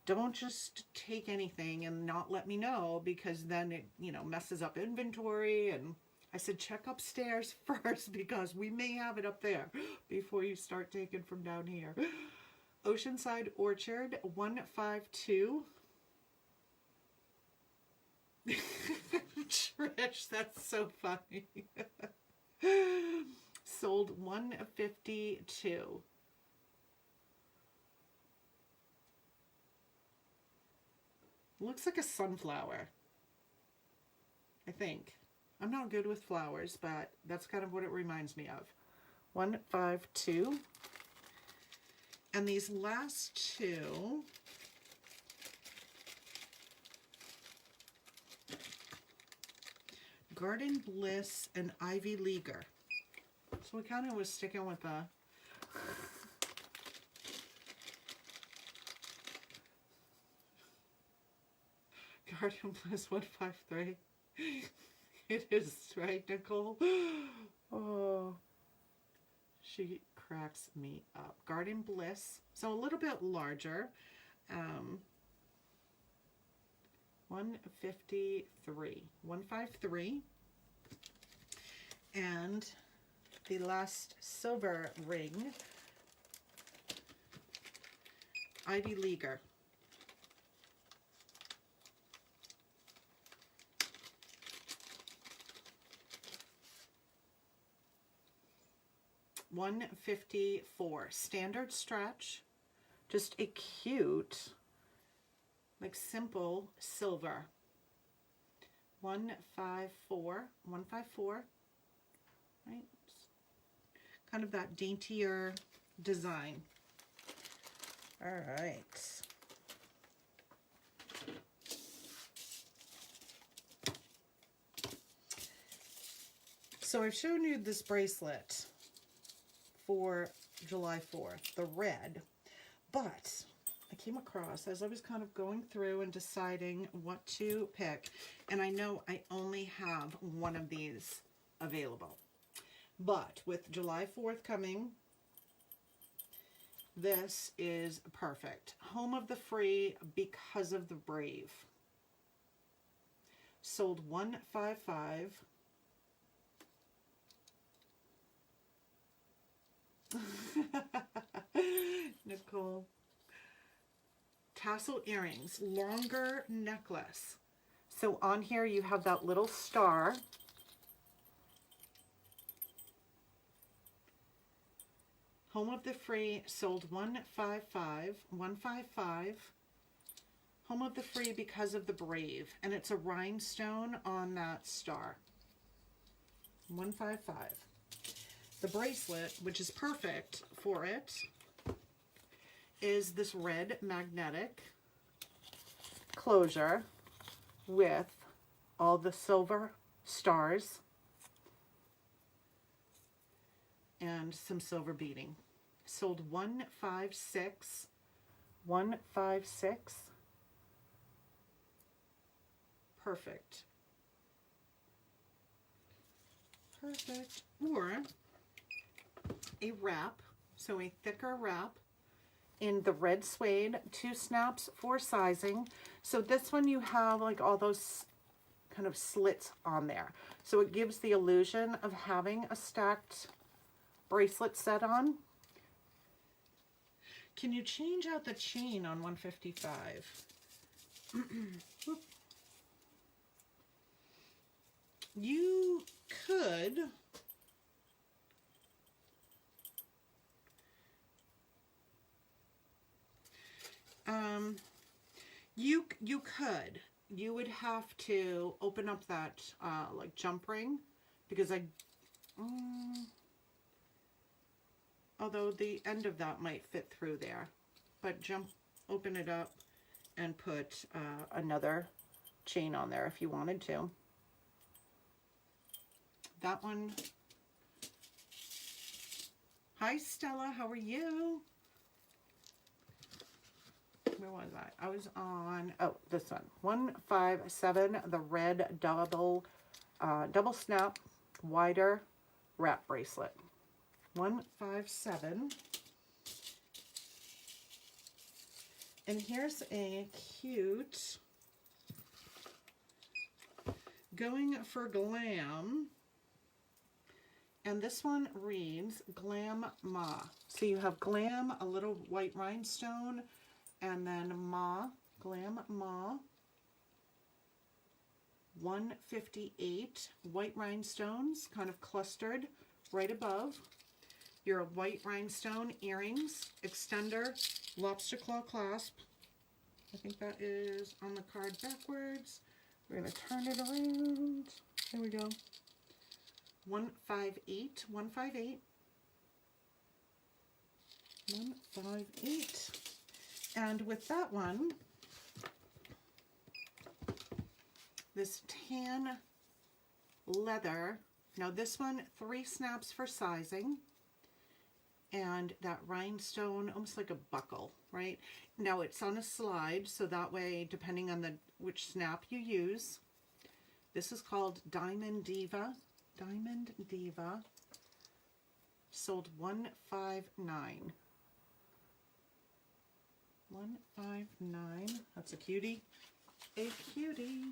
Don't just take anything and not let me know, because then it, messes up inventory. And I said, check upstairs first, because we may have it up there before you start taking from down here. Oceanside Orchard, 152. Trish, that's so funny. Sold 152. Looks like a sunflower, I think. I'm not good with flowers, but that's kind of what it reminds me of. 152. And these last two, Garden Bliss and Ivy Leaguer. So we kind of was sticking with the Garden Bliss 153. It is, right, Nicole? Oh, she cracks me up. Garden Bliss, so a little bit larger. 153. 153. And the last silver ring, Ivy Leaguer. $154. Standard stretch. Just a cute, like, simple silver. 154. 154. Right? Kind of that daintier design. All right. So I've shown you this bracelet for July 4th, the red, but I came across, as I was kind of going through and deciding what to pick, and I know I only have one of these available, but with July 4th coming, this is perfect. Home of the Free because of the Brave. Sold 155. Nicole. Tassel earrings, longer necklace. So on here you have that little star. Home of the Free sold 155, 155. Home of the Free because of the Brave, and it's a rhinestone on that star. 155. The bracelet, which is perfect for it, is this red magnetic closure with all the silver stars and some silver beading. Sold 156. 156. Perfect. Perfect. Or a wrap, so a thicker wrap in the red suede, 2 snaps for sizing. So this one you have like all those kind of slits on there. So it gives the illusion of having a stacked bracelet set on. Can you change out the chain on 155? You could. You could. You would have to open up that like jump ring, because although the end of that might fit through there, but open it up and put another chain on there if you wanted to. That one. Hi Stella, how are you? Where was I? I was on, oh, this one. 157, the red double snap wider wrap bracelet. 157. And here's a cute, going for glam. And this one reads Glam Ma. So you have glam, a little white rhinestone, and then Ma, Glam Ma. 158 white rhinestones kind of clustered right above. Your white rhinestone earrings, extender, lobster claw clasp. I think that is on the card backwards. We're going to turn it around. There we go. 158, 158. 158. And with that one, this tan leather. Now this one, 3 snaps for sizing. And that rhinestone, almost like a buckle, right? Now it's on a slide, so that way, depending on which snap you use. This is called Diamond Diva. Diamond Diva. Sold 159. 159. That's a cutie. A cutie.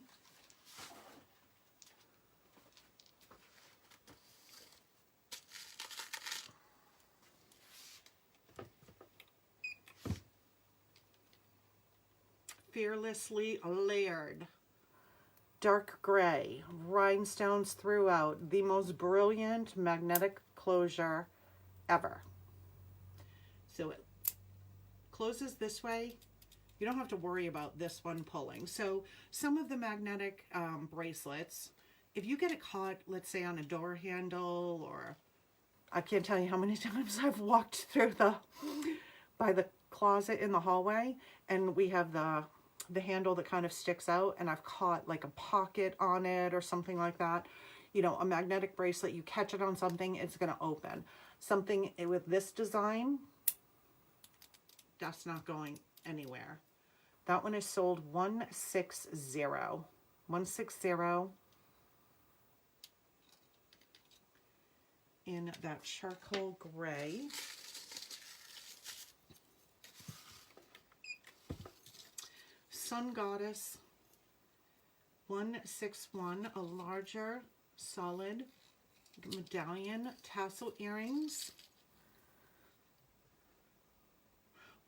Fearlessly Layered. Dark gray, rhinestones throughout, the most brilliant magnetic closure ever. So it closes this way. You don't have to worry about this one pulling. So some of the magnetic bracelets, if you get it caught, let's say on a door handle, or I can't tell you how many times I've walked through by the closet in the hallway, and we have the handle that kind of sticks out, and I've caught like a pocket on it or something like that. You know, a magnetic bracelet, you catch it on something, it's going to open. Something with this design, that's not going anywhere. That one is sold 160. 160 in that charcoal gray. Sun Goddess 161, a larger solid medallion tassel earrings.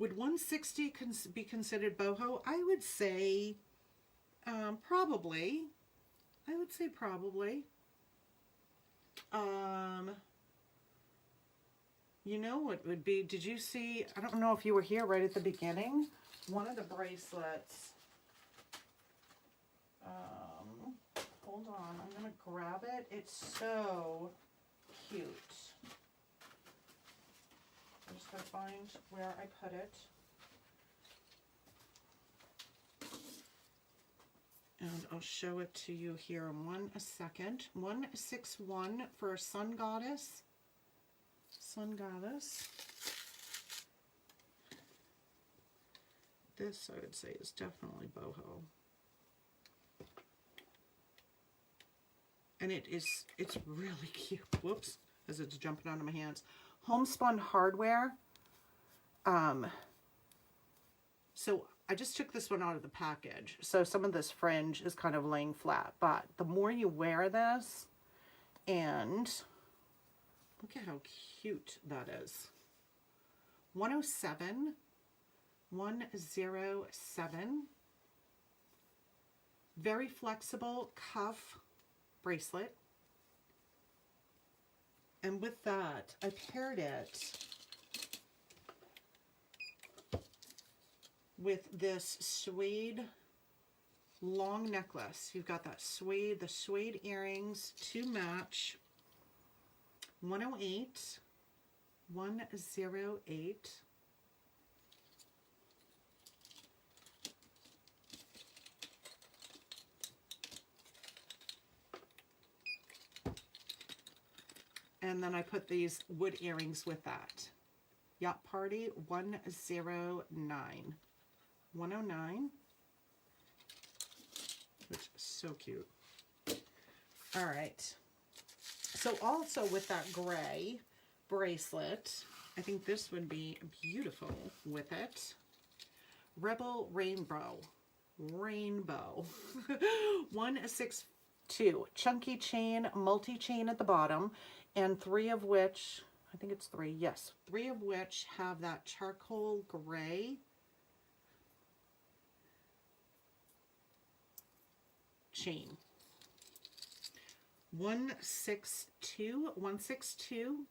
Would 160 be considered boho? I would say probably. I would say probably. You know what would be, did you see, I don't know if you were here right at the beginning, one of the bracelets, hold on, I'm going to grab it. It's so cute. I'm just going to find where I put it. And I'll show it to you here in a second. 161 for Sun Goddess. Sun Goddess. This, I would say, is definitely boho. And it's really cute. Whoops, as it's jumping onto my hands. Homespun hardware. So I just took this one out of the package. So some of this fringe is kind of laying flat, but the more you wear this, and look at how cute that is. 107, 107. Very flexible cuff bracelet. And with that, I paired it with this suede long necklace. You've got that suede, the suede earrings to match. 108, 108. And then I put these wood earrings with that. Yacht Party 109. 109. Which is so cute. All right. So also with that gray bracelet, I think this would be beautiful with it. Rebel Rainbow. Rainbow. 162. Chunky chain, multi-chain at the bottom, and three of which, I think it's three, yes. Three of which have that charcoal gray chain. 162, 162.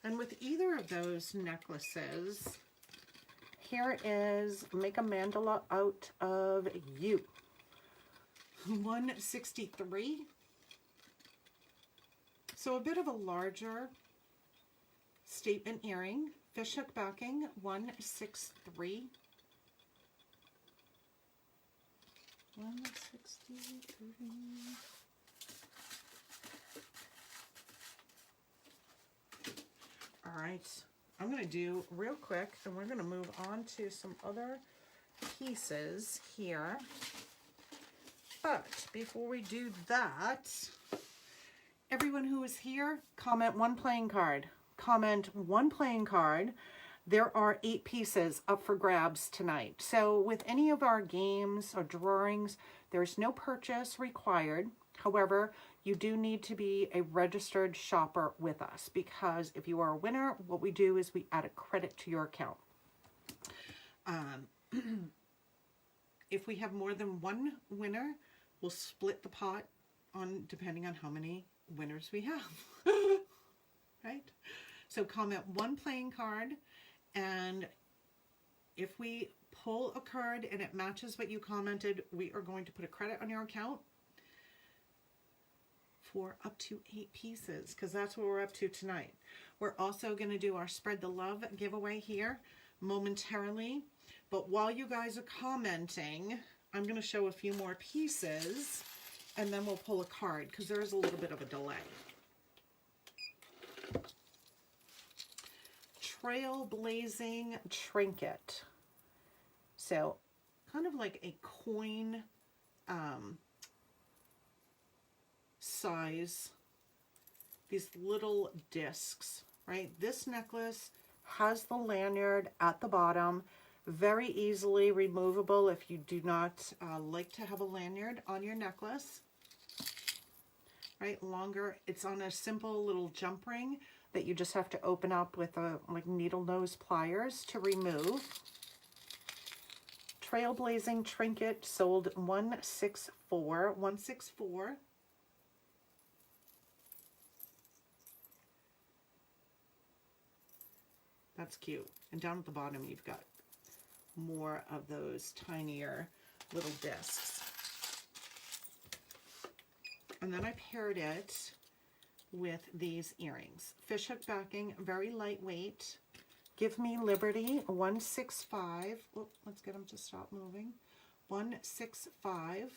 And with either of those necklaces, here is Make a Mandala Out of You. 163. So a bit of a larger statement earring. Fishhook backing, 163. 163. All right, I'm going to do real quick, and we're going to move on to some other pieces here. But before we do that, everyone who is here, comment one playing card. Comment one playing card. There are 8 pieces up for grabs tonight. So with any of our games or drawings, there's no purchase required. However, you do need to be a registered shopper with us, because if you are a winner, what we do is we add a credit to your account. If we have more than one winner, we'll split the pot on depending on how many winners we have. Right? So comment one playing card, and if we pull a card and it matches what you commented, we are going to put a credit on your account for up to 8 pieces, because that's what we're up to tonight. We're also going to do our Spread the Love giveaway here momentarily, but while you guys are commenting, I'm going to show a few more pieces, and then we'll pull a card, because there is a little bit of a delay. Trailblazing Trinket. So kind of like a coin size, these little discs, right? This necklace has the lanyard at the bottom, Very easily removable if you do not like to have a lanyard on your necklace. Right, longer. It's on a simple little jump ring that you just have to open up with a like needle nose pliers to remove. Trailblazing trinket, sold 164. 164. That's cute. And down at the bottom, you've got more of those tinier little discs. And then I paired it with these earrings. Fishhook backing, very lightweight. Give Me Liberty, 165. Oh, let's get them to stop moving. 165.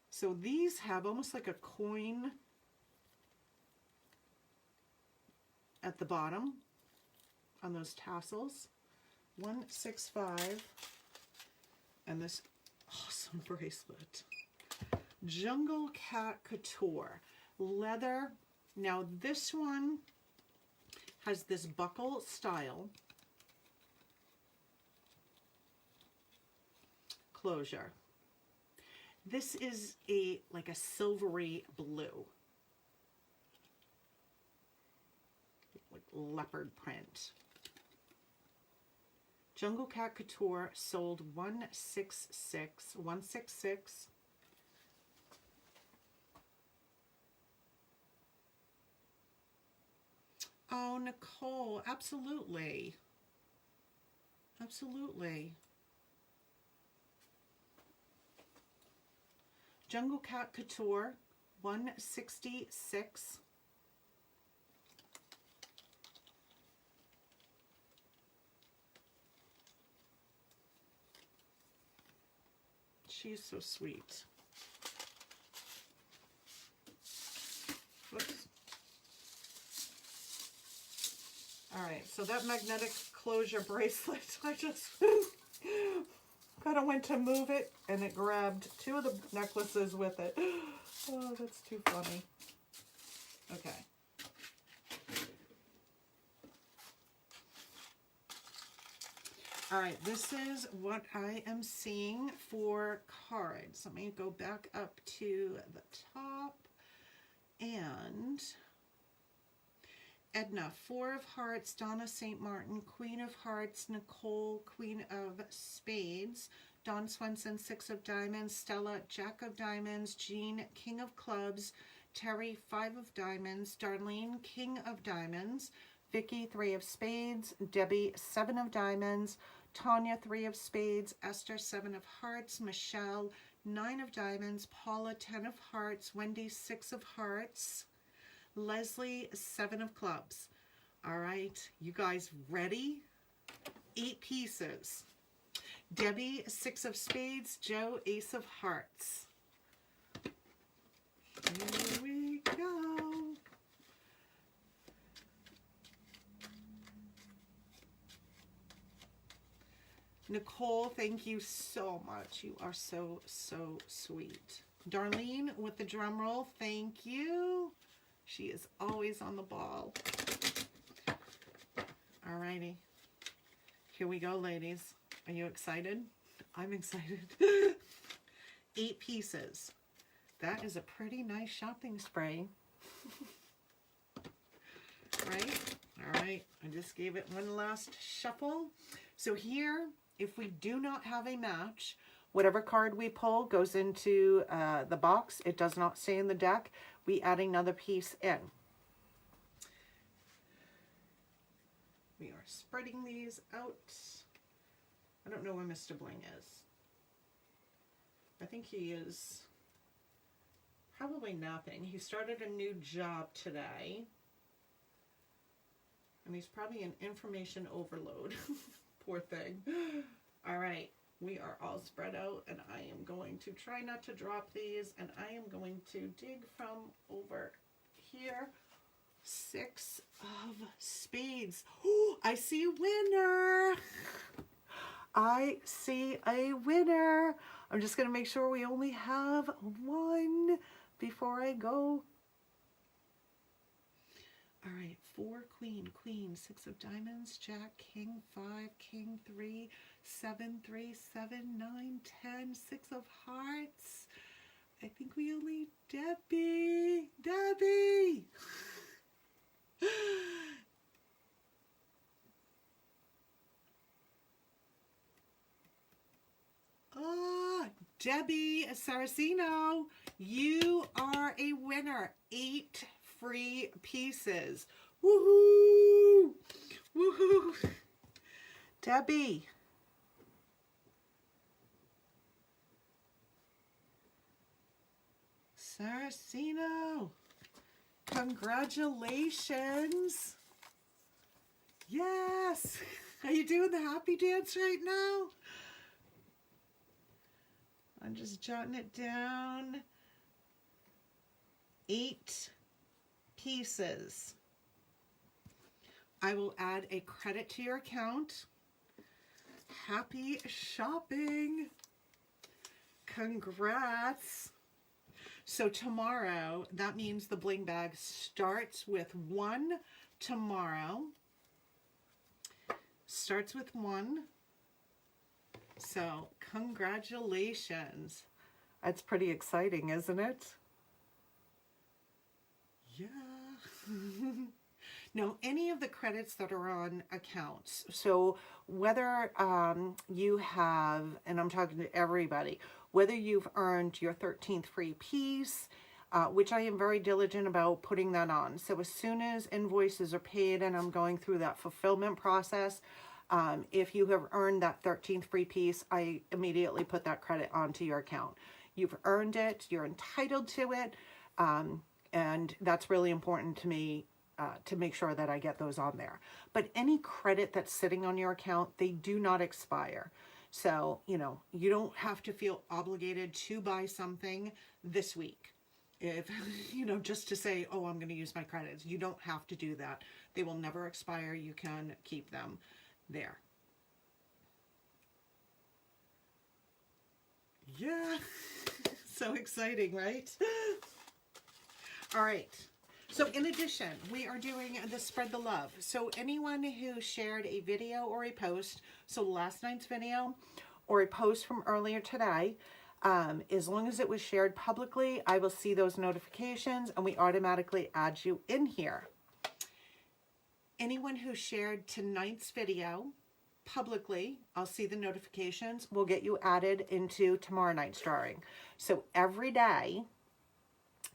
So these have almost like a coin at the bottom on those tassels. 165. And this awesome bracelet. Jungle Cat Couture. Leather. Now this one has this buckle style closure. This is like a silvery blue, like leopard print. Jungle Cat Couture, sold 166. 166. Oh, Nicole, absolutely. Absolutely. Jungle Cat Couture, 166. She's so sweet. Whoops. All right, so that magnetic closure bracelet, I just kind of went to move it and it grabbed two of the necklaces with it. Oh, that's too funny. Okay. All right, this is what I am seeing for cards. Let me go back up to the top. And Edna, 4 of Hearts, Donna St. Martin, Queen of Hearts, Nicole, Queen of Spades, Don Swenson, 6 of Diamonds, Stella, Jack of Diamonds, Jean, King of Clubs, Terry, 5 of Diamonds, Darlene, King of Diamonds, Vicky, 3 of Spades, Debbie, 7 of Diamonds, Tanya, 3 of Spades, Esther, 7 of Hearts, Michelle, 9 of Diamonds, Paula, 10 of Hearts, Wendy, 6 of Hearts, Leslie, 7 of Clubs. All right, you guys ready? 8 pieces. Debbie, 6 of Spades, Joe, Ace of Hearts. Here we go. Nicole, thank you so much. You are so, so sweet. Darlene with the drum roll, thank you. She is always on the ball. All righty. Here we go, ladies. Are you excited? I'm excited. 8 pieces. That is a pretty nice shopping spree. Right? All right. I just gave it one last shuffle. So here, if we do not have a match, whatever card we pull goes into the box. It does not stay in the deck. We add another piece in. We are spreading these out. I don't know where Mr. Bling is. I think he is probably napping. He started a new job today. And he's probably in information overload. Poor thing. All right. We are all spread out, and I am going to try not to drop these, and I am going to dig from over here. 6 of Spades. Oh, I see a winner. I see a winner. I'm just going to make sure we only have one before I go. All right, 4, queen, queen, 6 of diamonds, jack, king, 5, king, 3, 7, 3, 7, 9, 10, 6 of hearts. I think we only Debbie. Oh, Debbie Saraceno, you are a winner. 8 free pieces. Woohoo! Woohoo! Debbie. Saraceno. Congratulations. Yes. Are you doing the happy dance right now? I'm just jotting it down. 8 pieces. I will add a credit to your account. Happy shopping. Congrats. So tomorrow, that means the bling bag starts with 1 tomorrow. Starts with 1. So congratulations. That's pretty exciting, isn't it? Yeah. Now, any of the credits that are on accounts, so whether you have, and I'm talking to everybody, whether you've earned your 13th free piece, which I am very diligent about putting that on. So as soon as invoices are paid and I'm going through that fulfillment process, if you have earned that 13th free piece, I immediately put that credit onto your account. You've earned it, you're entitled to it, and that's really important to me to make sure that I get those on there. But any credit that's sitting on your account, they do not expire. So, you know, you don't have to feel obligated to buy something this week. If, you know, just to say, oh, I'm going to use my credits. You don't have to do that. They will never expire. You can keep them there. Yeah. So exciting, right? All right. So in addition, we are doing the Spread the Love. So anyone who shared a video or a post, so last night's video or a post from earlier today, as long as it was shared publicly, I will see those notifications and we automatically add you in here. Anyone who shared tonight's video publicly, I'll see the notifications, will get you added into tomorrow night's drawing. So every day,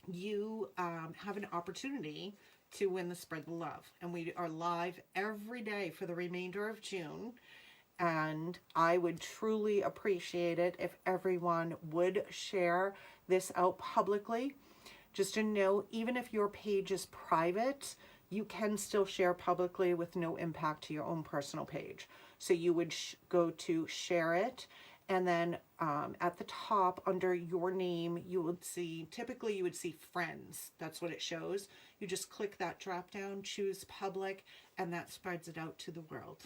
you have an opportunity to win the Spread the Love. And we are live every day for the remainder of June. And I would truly appreciate it if everyone would share this out publicly. Just a note, even if your page is private, you can still share publicly with no impact to your own personal page. So you would go to share it. And then at the top under your name, you would see, typically you would see friends. That's what it shows. You just click that drop down, choose public, and that spreads it out to the world.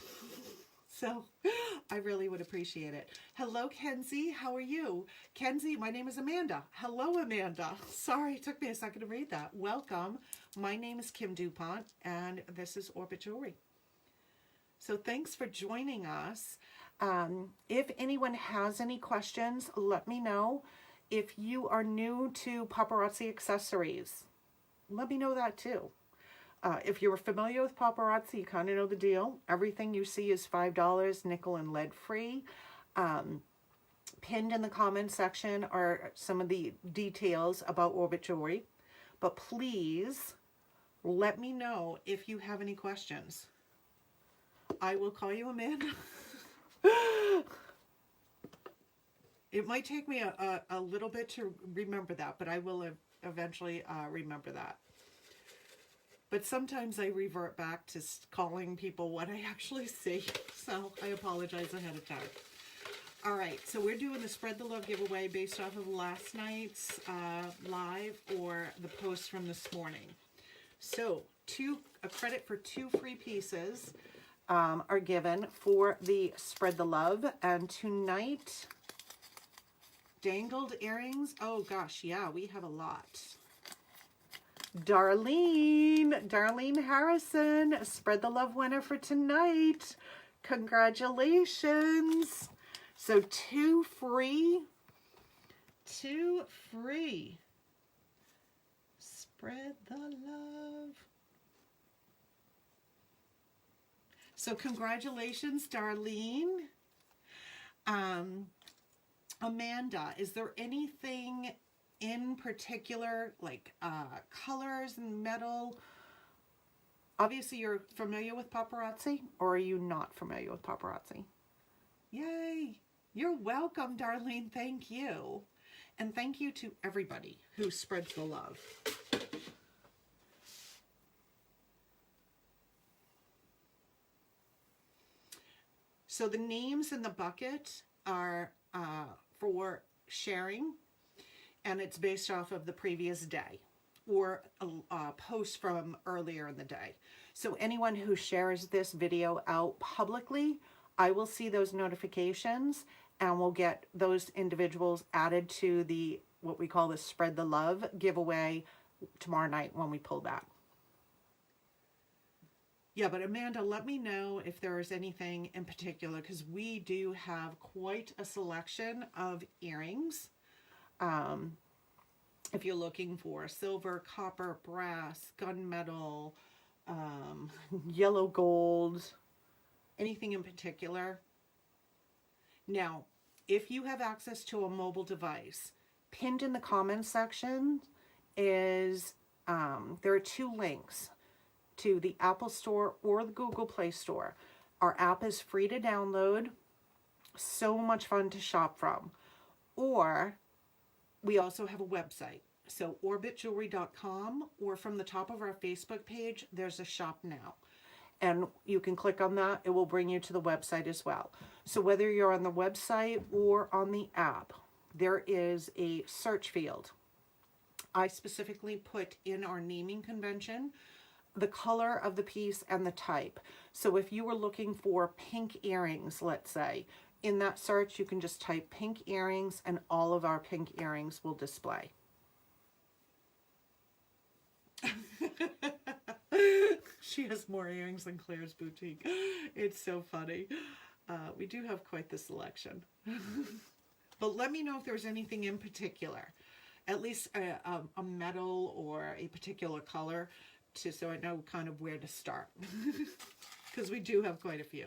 So I really would appreciate it. Hello, Kenzie. How are you? Kenzie, my name is Amanda. Hello, Amanda. Sorry, it took me a second to read that. Welcome. My name is Kim DuPont, and this is Orbit Jewelry. So thanks for joining us. If anyone has any questions, let me know. If you are new to Paparazzi Accessories, let me know that too. If you're familiar with Paparazzi, you kind of know the deal. Everything you see is $5, nickel and lead free. Pinned in the comment section are some of the details about Orbit Jewelry. But please let me know if you have any questions. I will call you Amanda. It might take me a little bit to remember that, but I will eventually remember that. But sometimes I revert back to calling people what I actually see, so I apologize ahead of time. All right, so we're doing the Spread the Love giveaway based off of last night's live or the post from this morning. So a credit for 2 free pieces are given for the Spread the Love. And tonight, dangled earrings. Oh gosh, yeah, we have a lot. Darlene Harrison, Spread the Love winner for tonight. Congratulations. So two free. Spread the love. So congratulations, Darlene. Amanda, is there anything in particular, like colors and metal? Obviously you're familiar with paparazzi, or are you not familiar with paparazzi? Yay! You're welcome, Darlene. Thank you. And thank you to everybody who spreads the love. So the names in the bucket are for sharing, and it's based off of the previous day or a post from earlier in the day. So anyone who shares this video out publicly, I will see those notifications and we'll get those individuals added to the, what we call the Spread the Love giveaway tomorrow night when we pull that. Yeah, but Amanda, let me know if there is anything in particular, because we do have quite a selection of earrings. If you're looking for silver, copper, brass, gunmetal, yellow gold, anything in particular. Now, if you have access to a mobile device, pinned in the comments section is, there are two links to the Apple Store or the Google Play Store. Our app is free to download, so much fun to shop from. Or we also have a website, so orbitjewelry.com, or from the top of our Facebook page, there's a shop now. And you can click on that, it will bring you to the website as well. So whether you're on the website or on the app, there is a search field. I specifically put in our naming convention the color of the piece and the type. So if you were looking for pink earrings, let's say, in that search you can just type pink earrings and all of our pink earrings will display. She has more earrings than Claire's Boutique. It's so funny. We do have quite the selection. But let me know if there's anything in particular, at least a metal or a particular color, so I know kind of where to start, because we do have quite a few.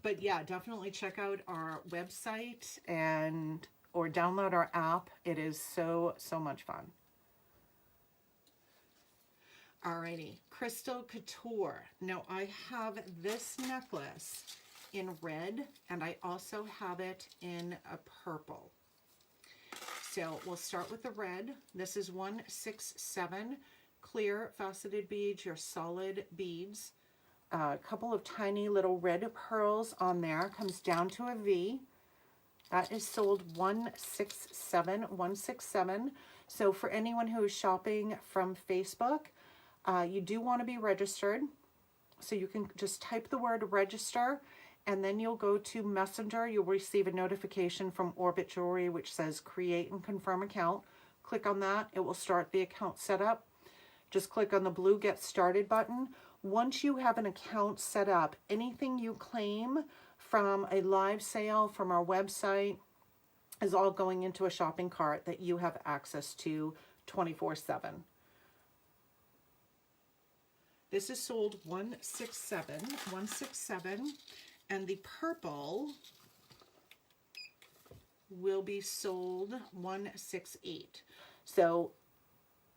But yeah, definitely check out our website or download our app. It is so much fun. Alrighty, Crystal Couture. Now I have this necklace in red and I also have it in a purple. So we'll start with the red. This is 167 clear faceted beads, your solid beads. A couple of tiny little red pearls on there. Comes down to a V. That is sold 167. So for anyone who is shopping from Facebook, you do want to be registered. So you can just type the word register, and then you'll go to Messenger. You'll receive a notification from Orbit Jewelry which says create and confirm account. Click on that. It will start the account setup. Just click on the blue Get Started button. Once you have an account set up, anything you claim from a live sale from our website is all going into a shopping cart that you have access to 24/7. This is sold 167, and the purple will be sold 168. So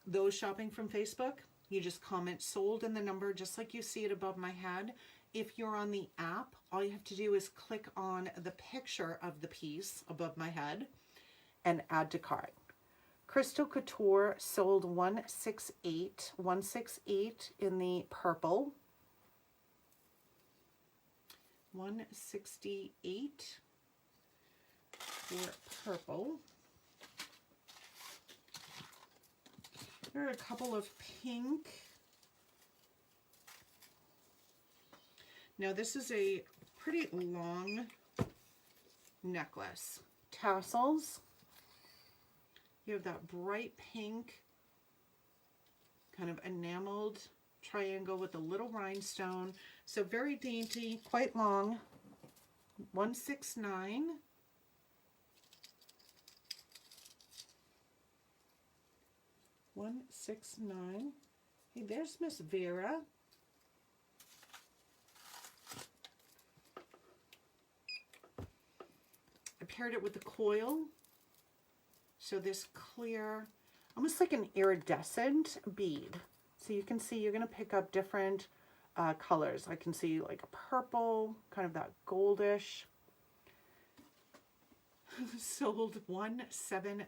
those shopping from Facebook, you just comment sold in the number just like you see it above my head. If you're on the app, all you have to do is click on the picture of the piece above my head and add to cart. Crystal Couture sold 168 in the purple. 168 for purple. There are a couple of pink. Now this is a pretty long necklace. Tassels. You have that bright pink, kind of enameled triangle with a little rhinestone. So very dainty, quite long. 169. Hey, there's Miss Vera. I paired it with the coil. So this clear, almost like an iridescent bead. So you can see you're going to pick up different colors. I can see like a purple, kind of that goldish. Sold 170.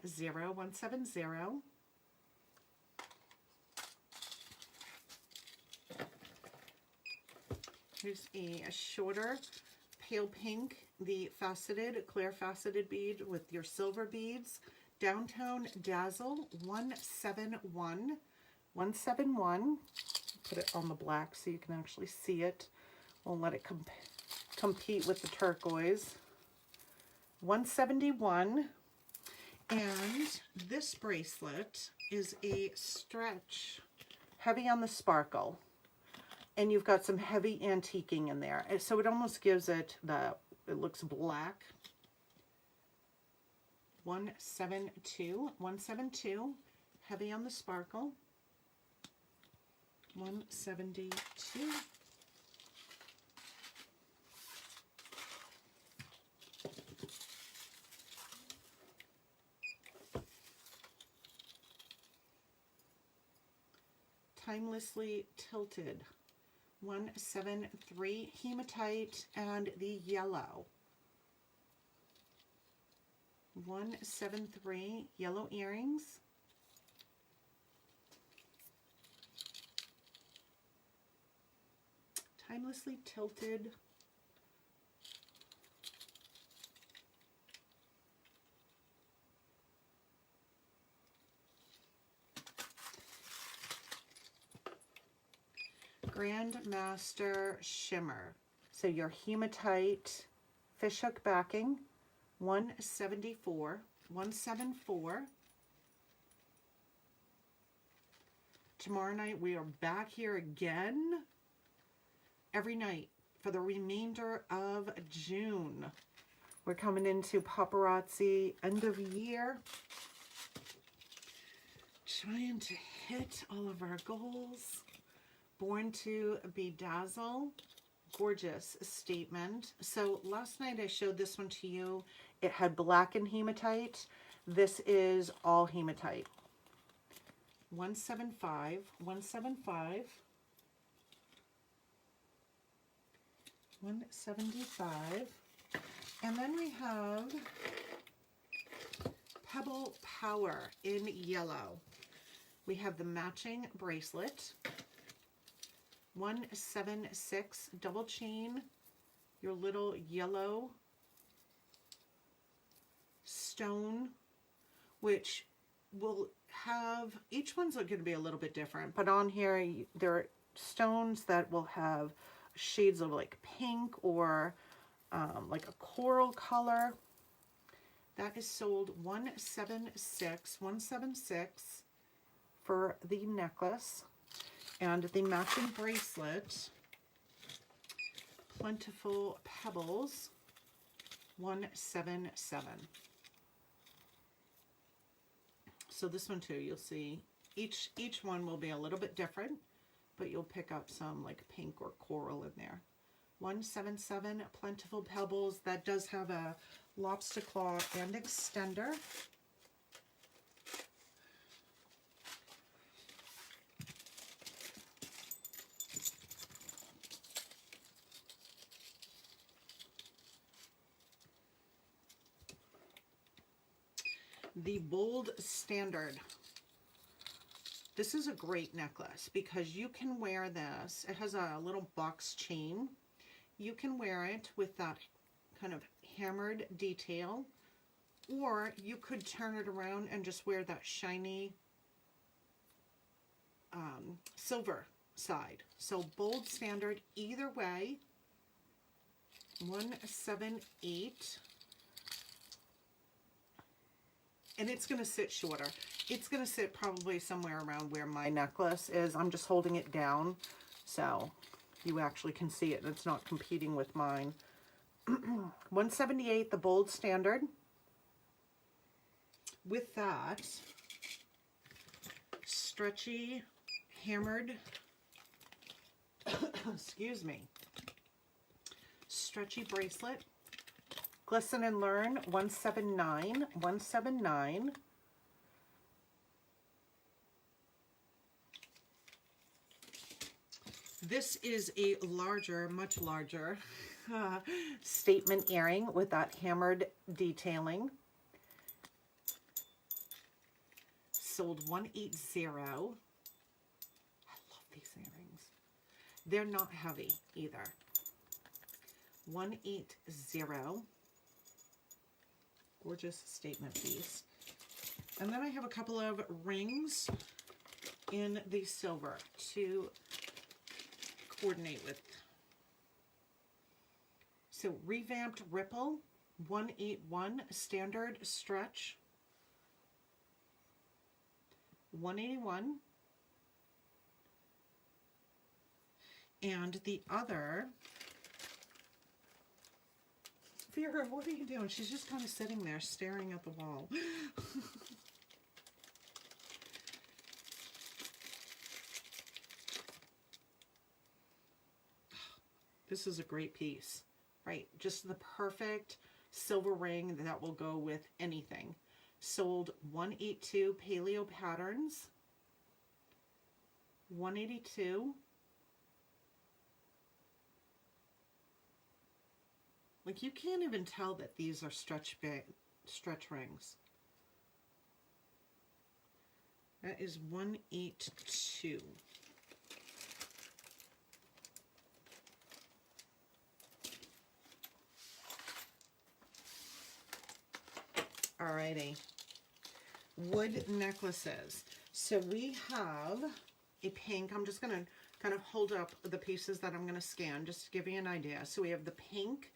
Here's a shorter pale pink, the faceted, clear faceted bead with your silver beads. Downtown Dazzle 171. 171. Put it on the black so you can actually see it. Won't let it compete with the turquoise. 171. And this bracelet is a stretch, heavy on the sparkle. And you've got some heavy antiquing in there. So it almost gives it it looks black. 172. 172. Heavy on the sparkle. 172. Timelessly Tilted. 173. Hematite and the yellow. 173. Yellow earrings. Timelessly Tilted. Grandmaster Shimmer. So your hematite fishhook backing, 174. 174. Tomorrow night we are back here again. Every night for the remainder of June. We're coming into paparazzi end of year. Trying to hit all of our goals. Born to Bedazzle. Gorgeous statement. So last night I showed this one to you. It had black and hematite. This is all hematite. 175. 175. 175. And then we have Pebble Power in yellow. We have the matching bracelet. 176 double chain, your little yellow stone, which will have, each one's going to be a little bit different, but on here there are stones that will have shades of like pink or like a coral color. That is sold 176. 176 for the necklace. And the matching bracelet, Plentiful Pebbles, 177. So this one too, you'll see each one will be a little bit different, but you'll pick up some like pink or coral in there. 177 Plentiful Pebbles. That does have a lobster claw and extender. The Bold Standard. This is a great necklace because you can wear this. It has a little box chain. You can wear it with that kind of hammered detail, or you could turn it around and just wear that shiny silver side. So Bold Standard, either way. 178. and it's going to sit shorter. It's going to sit probably somewhere around where my necklace is. I'm just holding it down so you actually can see it and it's not competing with mine. 178, the bold standard. With that, stretchy, hammered, excuse me, stretchy bracelet. Glisten and Learn, 179, 179. This is a larger, much larger statement earring with that hammered detailing. Sold 180. I love these earrings. They're not heavy either. 180. Gorgeous statement piece. And then I have a couple of rings in the silver to coordinate with. So Revamped Ripple, 181, standard stretch, 181. And the other, Vera, what are you doing? She's just kind of sitting there staring at the wall. This is a great piece, right? Just the perfect silver ring that will go with anything. Sold 182, Paleo Patterns, 182. Like, you can't even tell that these are stretch rings. That is 182. Alrighty. Wood necklaces. So we have a pink. I'm just going to kind of hold up the pieces that I'm going to scan just to give you an idea. So we have the pink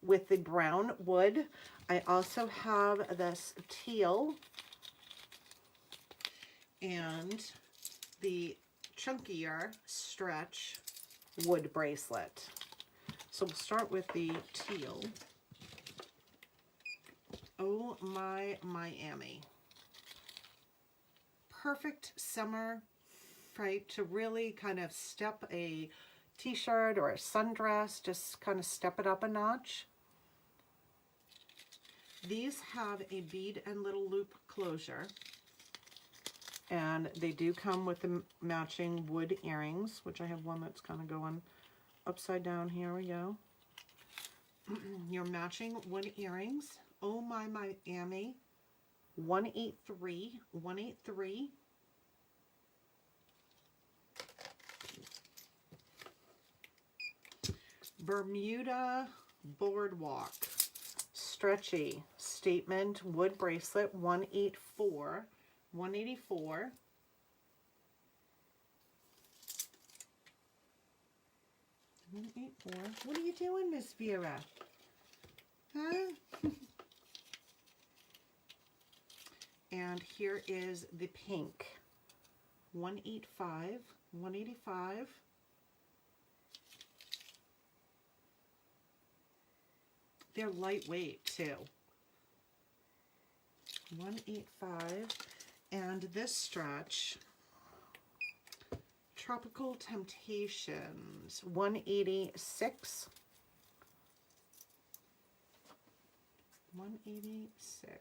with the brown wood. I also have this teal and the chunkier stretch wood bracelet. So we'll start with the teal. Oh my Miami. Perfect summer, right, to really kind of step a t-shirt or a sundress, just kind of step it up a notch. These have a bead and little loop closure, and they do come with the matching wood earrings, which I have one that's kind of going upside down. Here we go. Your matching wood earrings. Oh my Miami. 183, 183. Bermuda Boardwalk stretchy statement wood bracelet, 184, 184. What are you doing, Miss Vera? Huh? And here is the pink, 185, 185. They're lightweight too. 185. And this stretch, Tropical Temptations, 186. 186.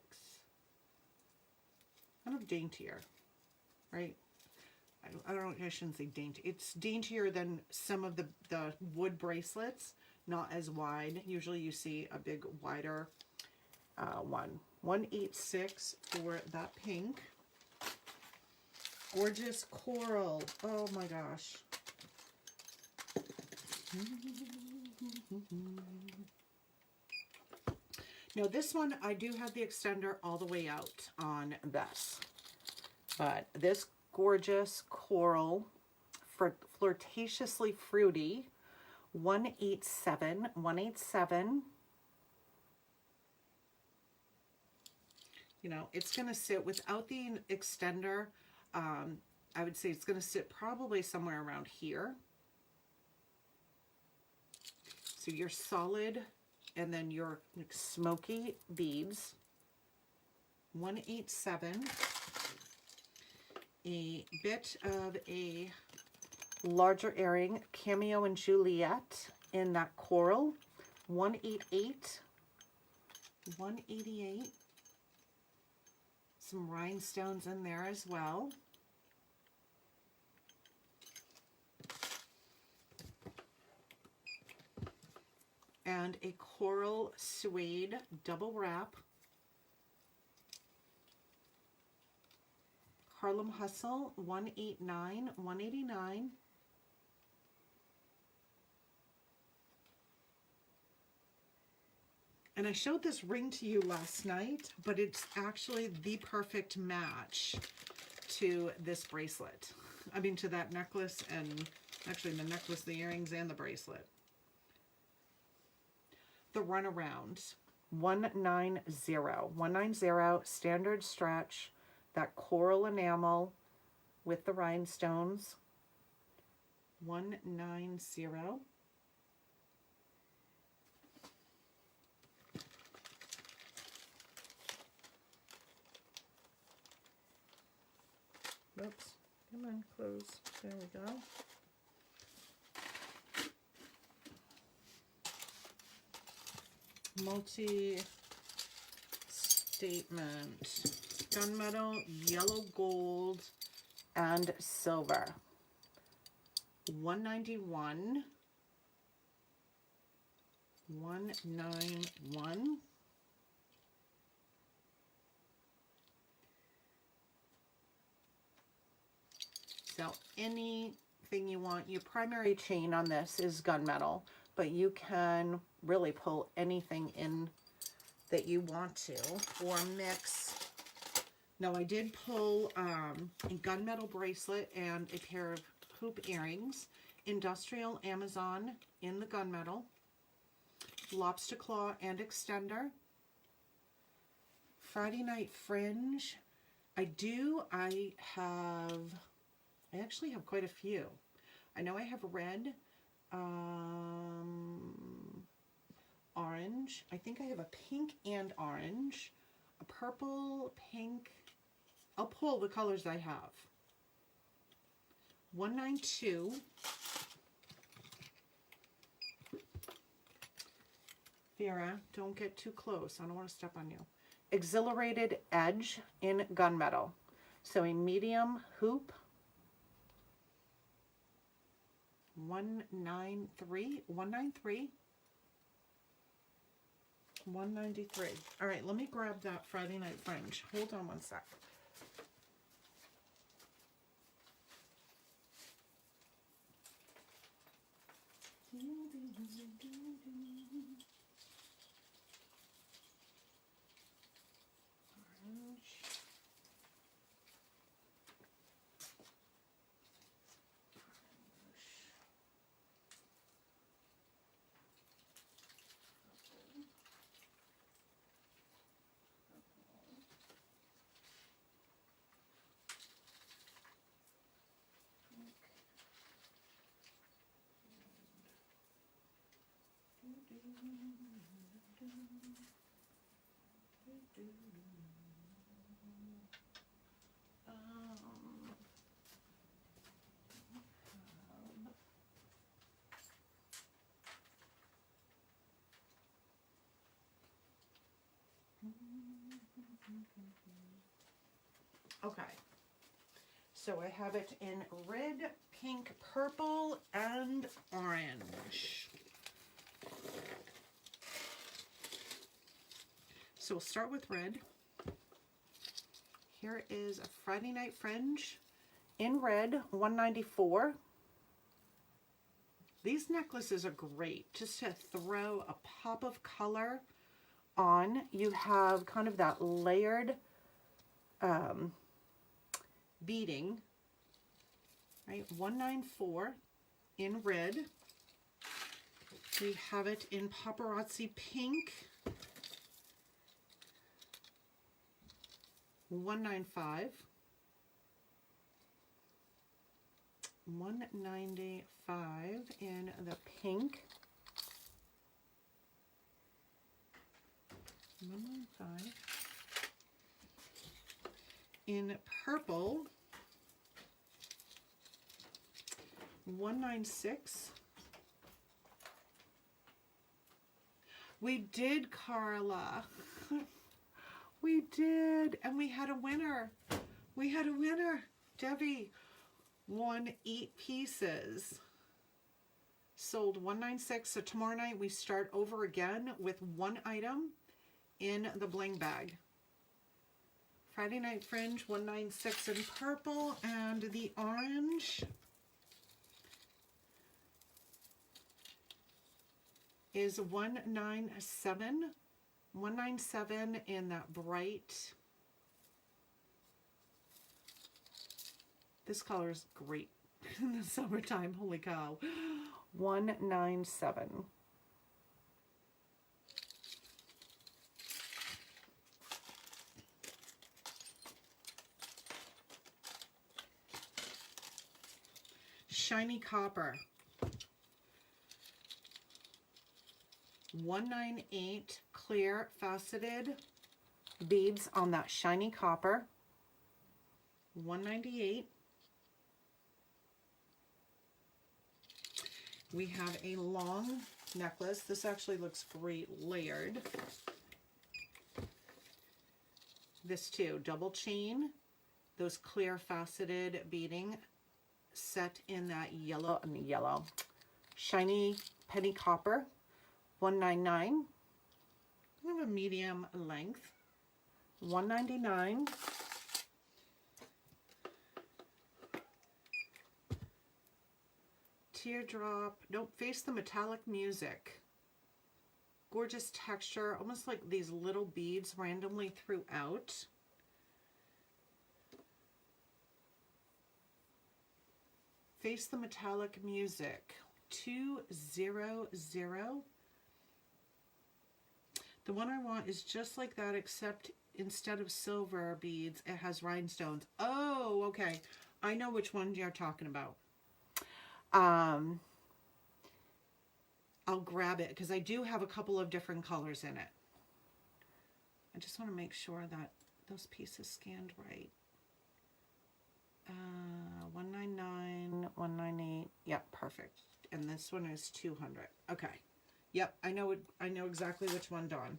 Kind of daintier, right? I don't know, I shouldn't say dainty. It's daintier than some of the wood bracelets, not as wide. Usually you see a big wider one. 186 for that pink. Gorgeous coral. Oh my gosh. Now this one, I do have the extender all the way out on this. But this gorgeous coral, flirtatiously fruity, 187, 187. You know, it's going to sit without the extender. I would say it's going to sit probably somewhere around here. So your solid and then your smoky beads. 187. A bit of a larger earring, Cameo and Juliet in that coral. 188. 188. Some rhinestones in there as well. And a coral suede double wrap. Harlem Hustle, 189, 189. And I showed this ring to you last night, but it's actually the perfect match to this bracelet. I mean, to that necklace, and actually the necklace, the earrings, and the bracelet. The Runaround, 190. 190, standard stretch, that coral enamel with the rhinestones. 190. Oops, come on, close. There we go. Multi-statement. Gunmetal, yellow gold, and silver. 191. 191. So anything you want. Your primary chain on this is gunmetal, but you can really pull anything in that you want to, or mix. Now I did pull a gunmetal bracelet and a pair of hoop earrings. Industrial Amazon in the gunmetal. Lobster claw and extender. Friday Night Fringe. I actually have quite a few. I know I have red, orange. I think I have a pink and orange, a purple, pink. I'll pull the colors I have. 192. Vera, don't get too close. I don't want to step on you. Exhilarated Edge in gunmetal. So a medium hoop. 193. 193. 193. All right, let me grab that Friday Night Fringe. Hold on one sec. Okay, so I have it in red, pink, purple, and orange. So we'll start with red. Here is a Friday Night Fringe in red, 194. These necklaces are great just to throw a pop of color on. You have kind of that layered beading, right? 194 in red. We have it in paparazzi pink. 195. 195 in the pink. 195 in purple. 196. We did, Carla. We did, and we had a winner. We had a winner. Debbie won 8 pieces. Sold 196. So tomorrow night we start over again with 1 item in the bling bag. Friday Night Fringe 196 in purple, and the orange is 197. 197 in that bright. This color is great in the summertime. Holy cow. 197. Shiny copper. 198 clear faceted beads on that shiny copper. 198. We have a long necklace. This actually looks great layered. This too, double chain, those clear faceted beading set in that yellow, shiny penny copper. 199. I have a medium length. 199. Teardrop. Nope, Face the Metallic Music. Gorgeous texture, almost like these little beads randomly throughout. Face the Metallic Music. 200. The one I want is just like that, except instead of silver beads, it has rhinestones. Oh, okay. I know which one you're talking about. I'll grab it because I do have a couple of different colors in it. I just want to make sure that those pieces scanned right. 199, 198. Yep, perfect. And this one is 200. Okay. Yep, I know exactly which one, Dawn.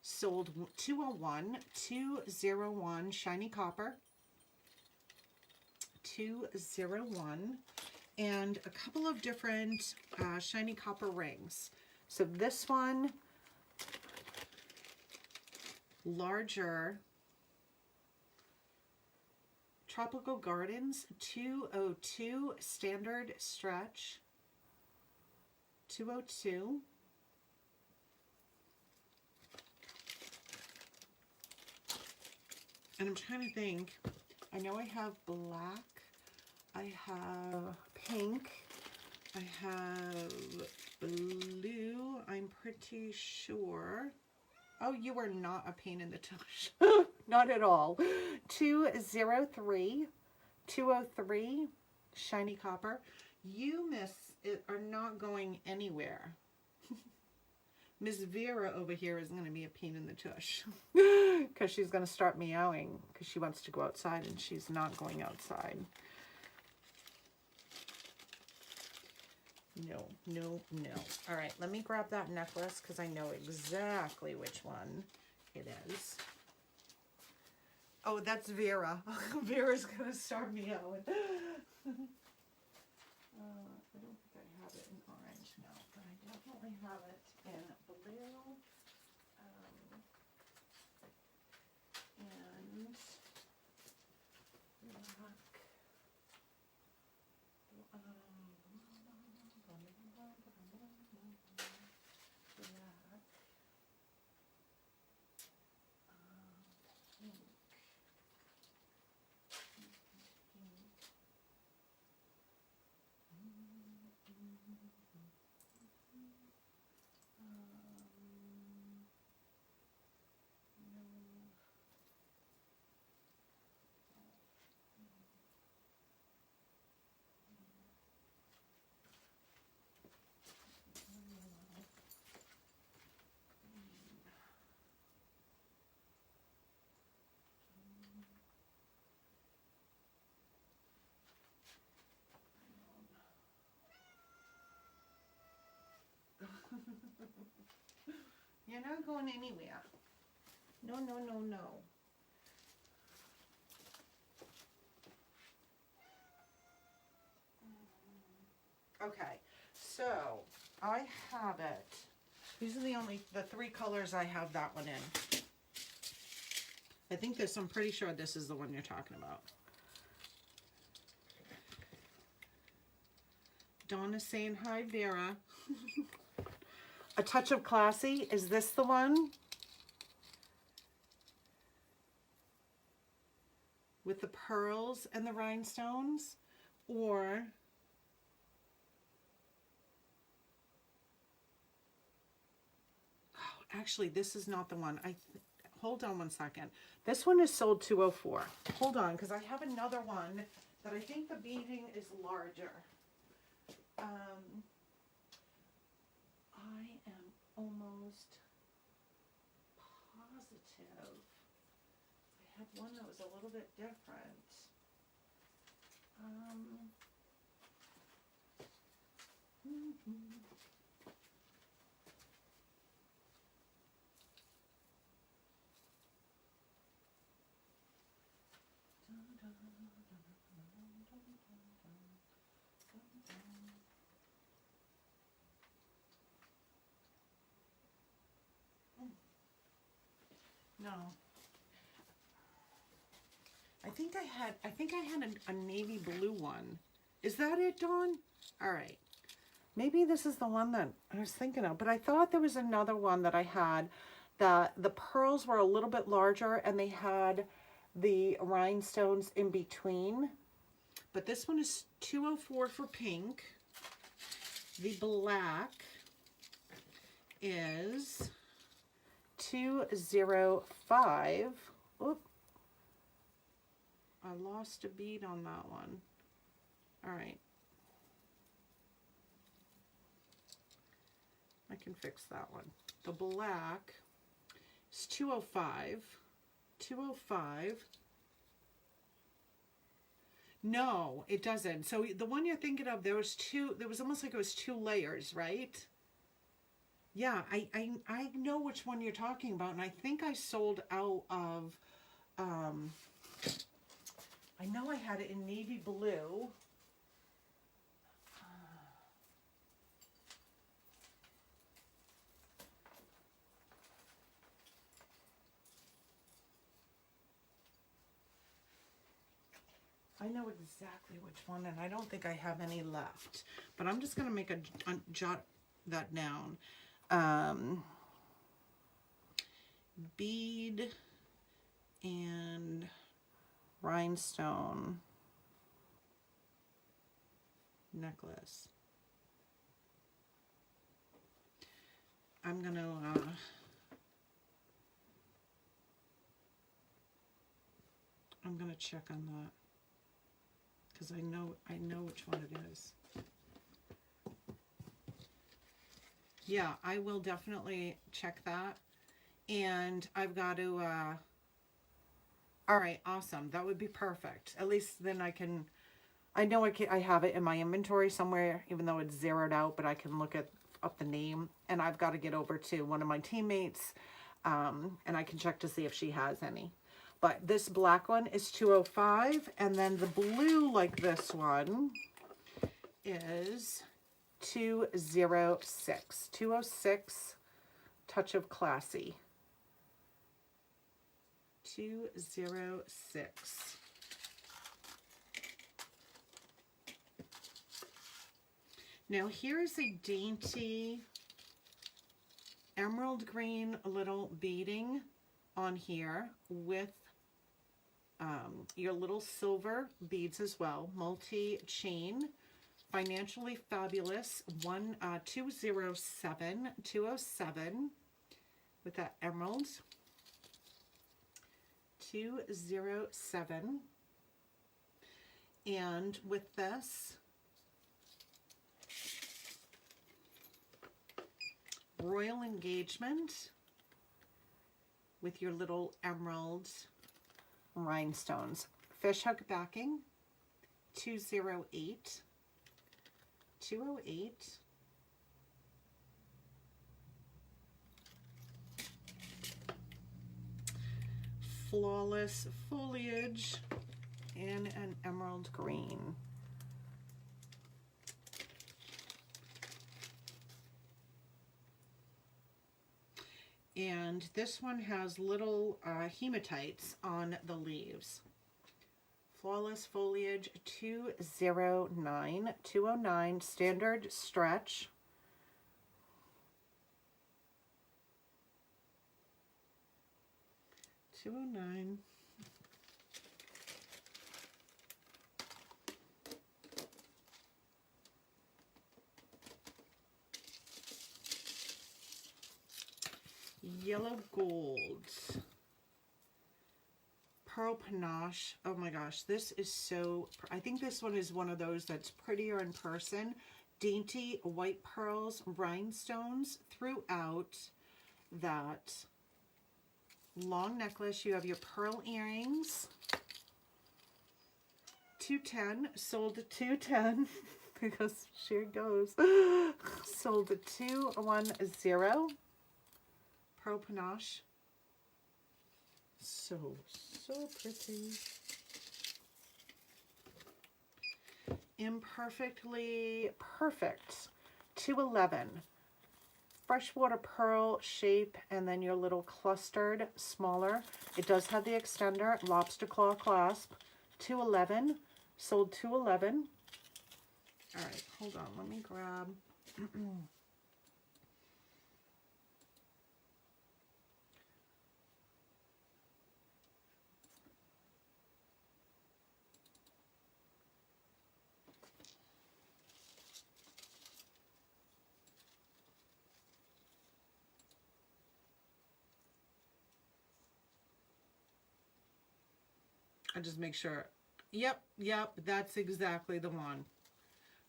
Sold 201, 201 shiny copper. 201, and a couple of different shiny copper rings. So this one, larger. Tropical Gardens 202 standard stretch. 202. And I'm trying to think. I know I have black. I have pink. I have blue. I'm pretty sure. Oh, you are not a pain in the tush. Not at all. 203. 203. Shiny copper. You, miss, are not going anywhere. Miss Vera over here is going to be a pain in the tush. Because she's going to start meowing. Because she wants to go outside and she's not going outside. No, no, no. All right, let me grab that necklace because I know exactly which one it is. Oh, that's Vera. Vera's going to start meowing. I don't think I have it in orange, no, but I definitely have it in blue. And black. You're not going anywhere. No, no, no, no. Okay, so I have it. These are the three colors I have that one in. I think I'm pretty sure this is the one you're talking about. Donna's saying hi, Vera. A Touch of Classy, is this the one? With the pearls and the rhinestones? Or actually, this is not the one. Hold on one second. This one is sold 204. Hold on, because I have another one that I think the beading is larger. I am almost positive. I had one that was a little bit different. No. I think I had a navy blue one. Is that it, Dawn? All right. Maybe this is the one that I was thinking of, but I thought there was another one that I had that the pearls were a little bit larger and they had the rhinestones in between. But this one is 204 for pink. The black is 205. Oop. I lost a bead on that one. All right. I can fix that one. The black is 205. 205. No, it doesn't. So the one you're thinking of, there was almost like it was two layers, right? Yeah, I know which one you're talking about, and I think I sold out of, I know I had it in navy blue. I know exactly which one, and I don't think I have any left, but I'm just going to make a jot that down. Bead and rhinestone necklace. I'm going to check on that, because I know which one it is. Yeah, I will definitely check that. And I've got to, all right, awesome. That would be perfect. At least then I know I have it in my inventory somewhere, even though it's zeroed out, but I can look up the name. And I've got to get over to one of my teammates, and I can check to see if she has any. But this black one is 205, and then the blue, like this one, is 206. 206, Touch of Classy. 206. Now here's a dainty emerald green little beading on here with your little silver beads as well, multi-chain, Financially Fabulous, 207 with that emerald, 207, and with this Royal Engagement with your little emerald rhinestones. Fishhook backing, 208. 208. Flawless Foliage in an emerald green. And this one has little hematites on the leaves. Flawless Foliage 209, 209 standard stretch. $209. Yellow Gold. Pearl Panache. Oh my gosh, this is so, I think this one is one of those that's prettier in person. Dainty white pearls, rhinestones throughout that long necklace. You have your pearl earrings. 210, sold at 210 because here it goes. Sold at 210. Pearl Panache. So pretty. Imperfectly Perfect 211. Freshwater pearl shape, and then your little clustered smaller. It does have the extender, lobster claw clasp. 211, sold 211. All right, hold on, let me grab. I just make sure. Yep, that's exactly the one.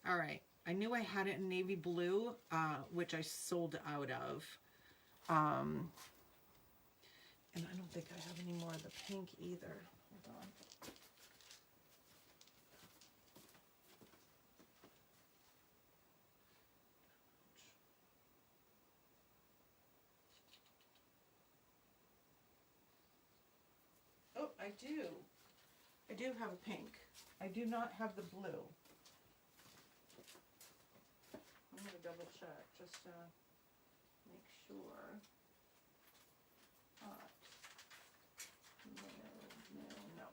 All right. I knew I had it in navy blue, which I sold out of. And I don't think I have any more of the pink either. Hold on. Oh, I do. I do have a pink. I do not have the blue. I'm going to double check just to make sure. No.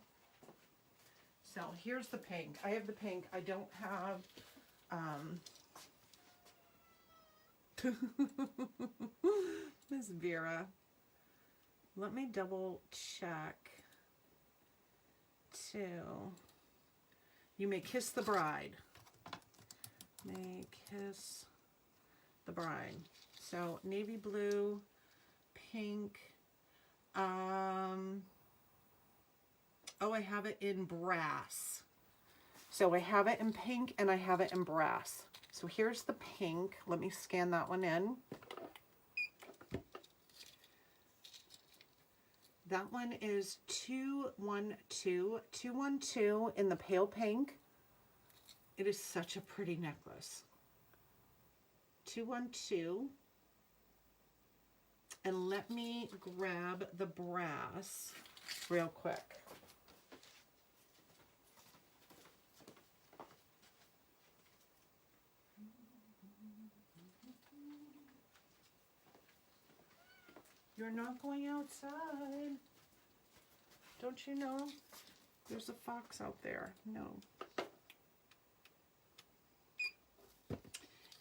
So here's the pink. I have the pink. I don't have Miss Vera. Let me double check too. You May Kiss the Bride. May Kiss the Bride. So navy blue, pink. Oh, I have it in brass. So I have it in pink and I have it in brass. So here's the pink. Let me scan that one in. That one is 212, 212 in the pale pink. It is such a pretty necklace. 212. And let me grab the brass real quick. You're not going outside. Don't you know? There's a fox out there. No.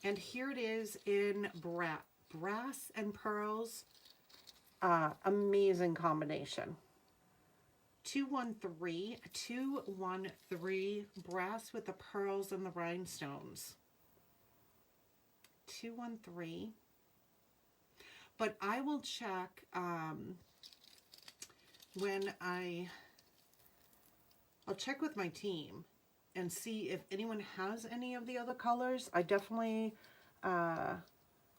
And here it is in brass and pearls. Amazing combination. 213, 213, brass with the pearls and the rhinestones. 213. But I will check when I'll check with my team and see if anyone has any of the other colors. I definitely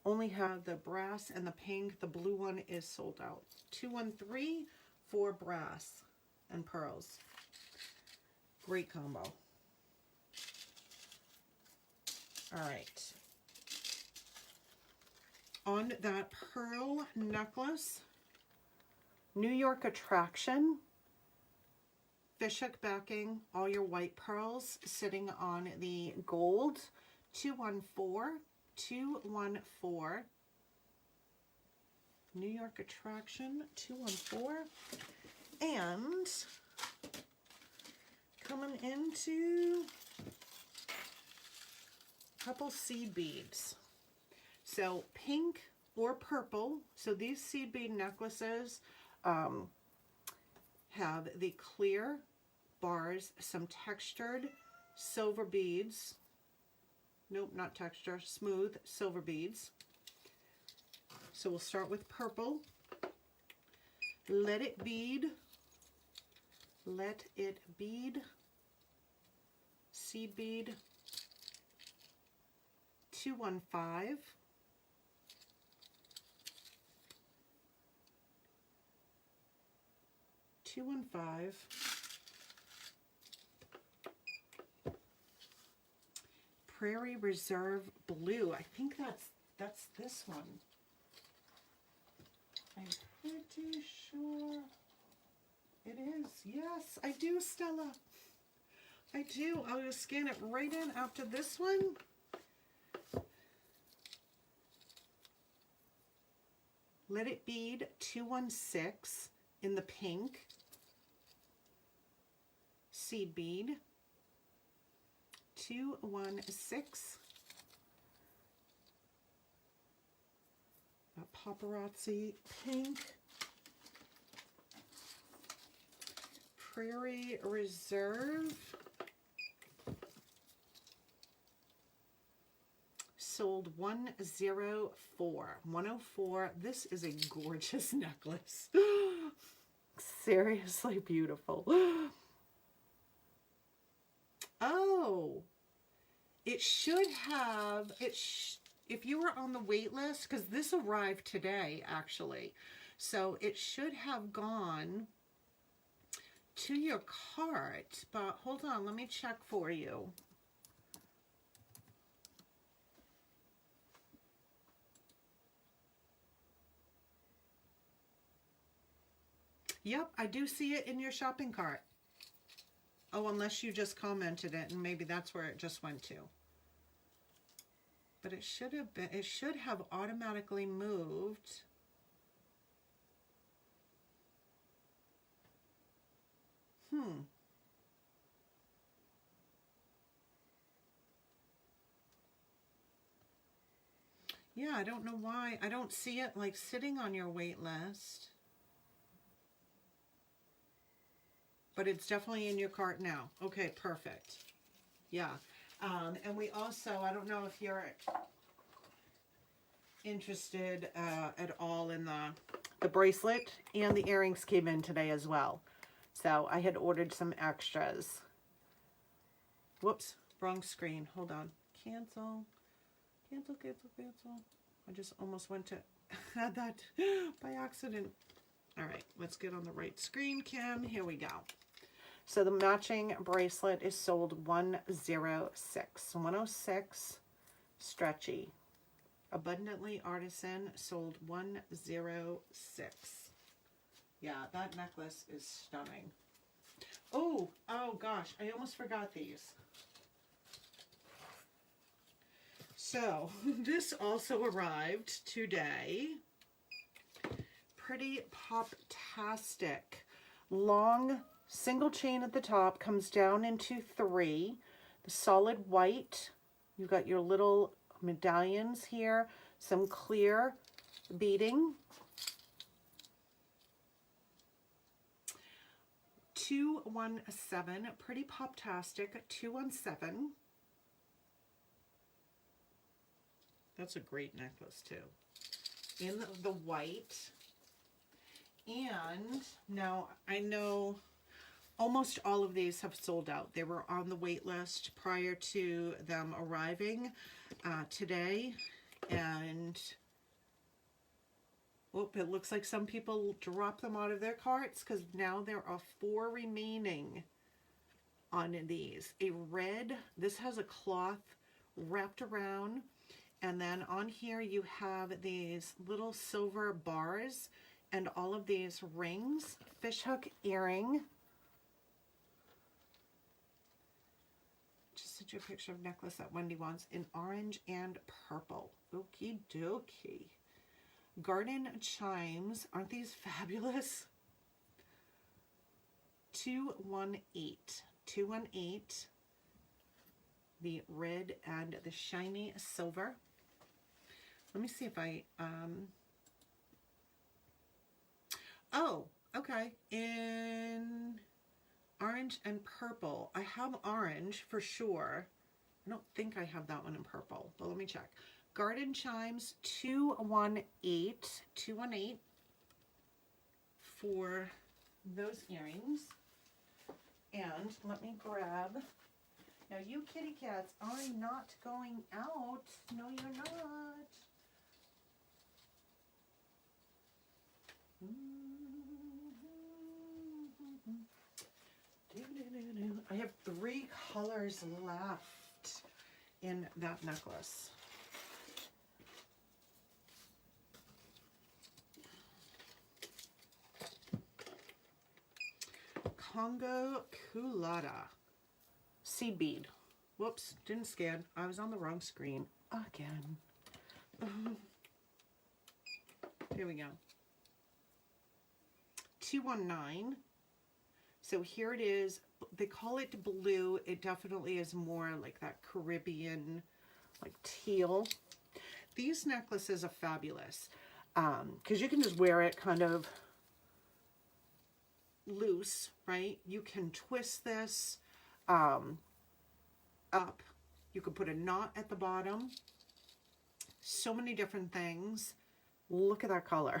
only have the brass and the pink. The blue one is sold out. 213 for brass and pearls. Great combo. All right. On that pearl necklace, New York Attraction. Fishhook backing, all your white pearls sitting on the gold. 214, 214. New York Attraction, 214. And coming into a couple seed beads. So pink or purple. So these seed bead necklaces have the clear bars, some textured silver beads. Nope, not texture, smooth silver beads. So we'll start with purple. Let it bead. Let it bead. Seed bead. 215. Prairie Reserve Blue. I think that's this one. I'm pretty sure it is. Yes, I do, Stella. I do. I'll just scan it right in after this one. Let It Bead 216 in the pink. Seed bead. 216. A paparazzi pink. Prairie Reserve. Sold 104. 104. This is a gorgeous necklace. Seriously beautiful. Oh, it should have, if you were on the wait list, because this arrived today actually, so it should have gone to your cart, but hold on, let me check for you. Yep, I do see it in your shopping cart. Oh, unless you just commented it, and maybe that's where it just went to. But it should have been, it should have automatically moved. Yeah, I don't know why. I don't see it like sitting on your wait list. But it's definitely in your cart now. Okay, perfect. Yeah. And we also, I don't know if you're interested at all in the bracelet, and the earrings came in today as well. So I had ordered some extras. Whoops, wrong screen. Hold on. Cancel. Cancel, cancel, cancel. I just almost went to add that by accident. All right, let's get on the right screen, Kim. Here we go. So the matching bracelet is sold 106. 106, stretchy. Abundantly Artisan, sold 106. Yeah, that necklace is stunning. Oh gosh, I almost forgot these. So this also arrived today. Pretty Pop-tastic. Long single chain at the top, comes down into 3. The solid white. You've got your little medallions here. Some clear beading. 217. Pretty Pop-tastic. 217. That's a great necklace too. In the white. And now I know almost all of these have sold out. They were on the wait list prior to them arriving today. And it looks like some people dropped them out of their carts, because now there are 4 remaining on these. A red, this has a cloth wrapped around. And then on here you have these little silver bars And all of these rings, fishhook earring. Just sent you a picture of necklace that Wendy wants in orange and purple. Okie dokie. Garden chimes. Aren't these fabulous? 218. 218. The red and the shiny silver. Let me see if I, oh, okay. In orange and purple. I have orange for sure. I don't think I have that one in purple, but let me check. Garden chimes 218. 218 for those earrings. And let me grab. Now you kitty cats are not going out. No, you're not. I have 3 colors left in that necklace. Congo Culata seed bead. Whoops, didn't scan. I was on the wrong screen again. Here we go. 219. So here it is. They call it blue. It definitely is more like that Caribbean, like teal. These necklaces are fabulous because you can just wear it kind of loose, right? You can twist this up. You could put a knot at the bottom. So many different things. Look at that color.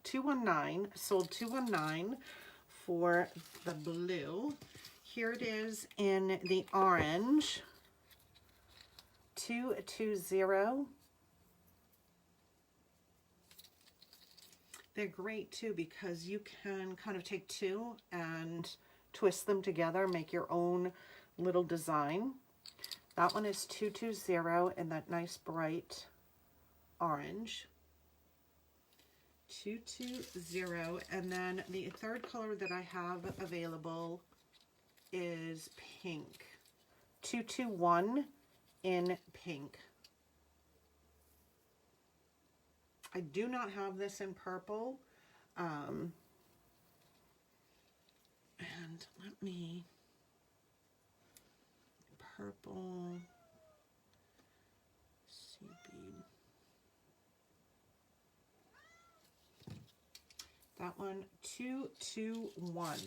219, sold 219 for the blue. Here it is in the orange. 220. They're great too because you can kind of take 2 and twist them together, make your own little design. That one is 220 in that nice bright orange. 220, and then the third color that I have available is pink. 221 in pink. I do not have this in purple. And let me, purple, seed bead. That one, 221.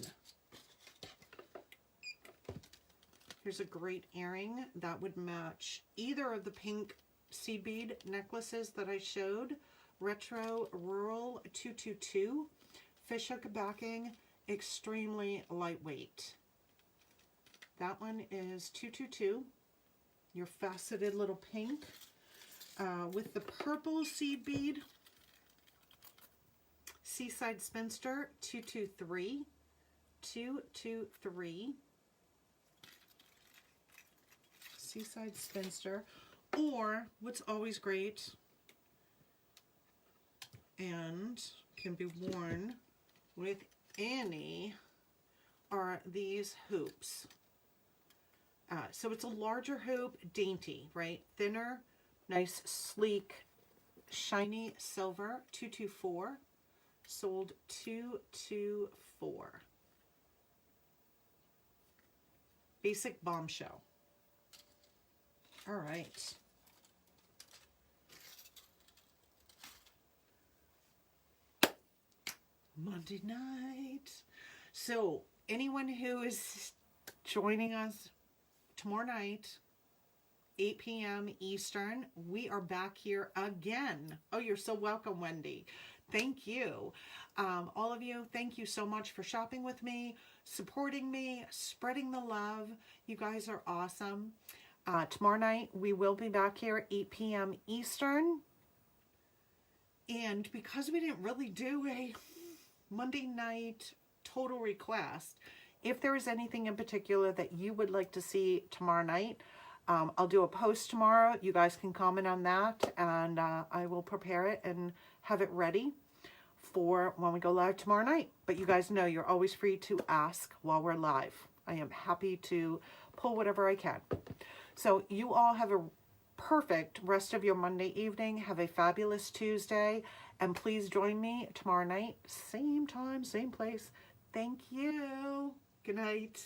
Here's a great earring that would match either of the pink seed bead necklaces that I showed. Retro Rural 222. Fishhook backing, extremely lightweight. That one is 222. Your faceted little pink. With the purple seed bead. Seaside Spinster 223. 223. Seaside Spinster. Or what's always great and can be worn with any are these hoops. So it's a larger hoop, dainty, right? Thinner, nice, sleek, shiny silver, 224. Sold 224. Basic bombshell. All right. Monday night. So anyone who is joining us tomorrow night, 8 p.m. Eastern, we are back here again. Oh, you're so welcome, Wendy. Thank you. All of you, thank you so much for shopping with me, supporting me, spreading the love. You guys are awesome. Tomorrow night, we will be back here at 8 p.m. Eastern. And because we didn't really do a Monday night total request, if there is anything in particular that you would like to see tomorrow night, I'll do a post tomorrow. You guys can comment on that, and I will prepare it and have it ready for when we go live tomorrow night. But you guys know you're always free to ask while we're live. I am happy to pull whatever I can. So you all have a perfect rest of your Monday evening. Have a fabulous Tuesday. And please join me tomorrow night. Same time, same place. Thank you. Good night.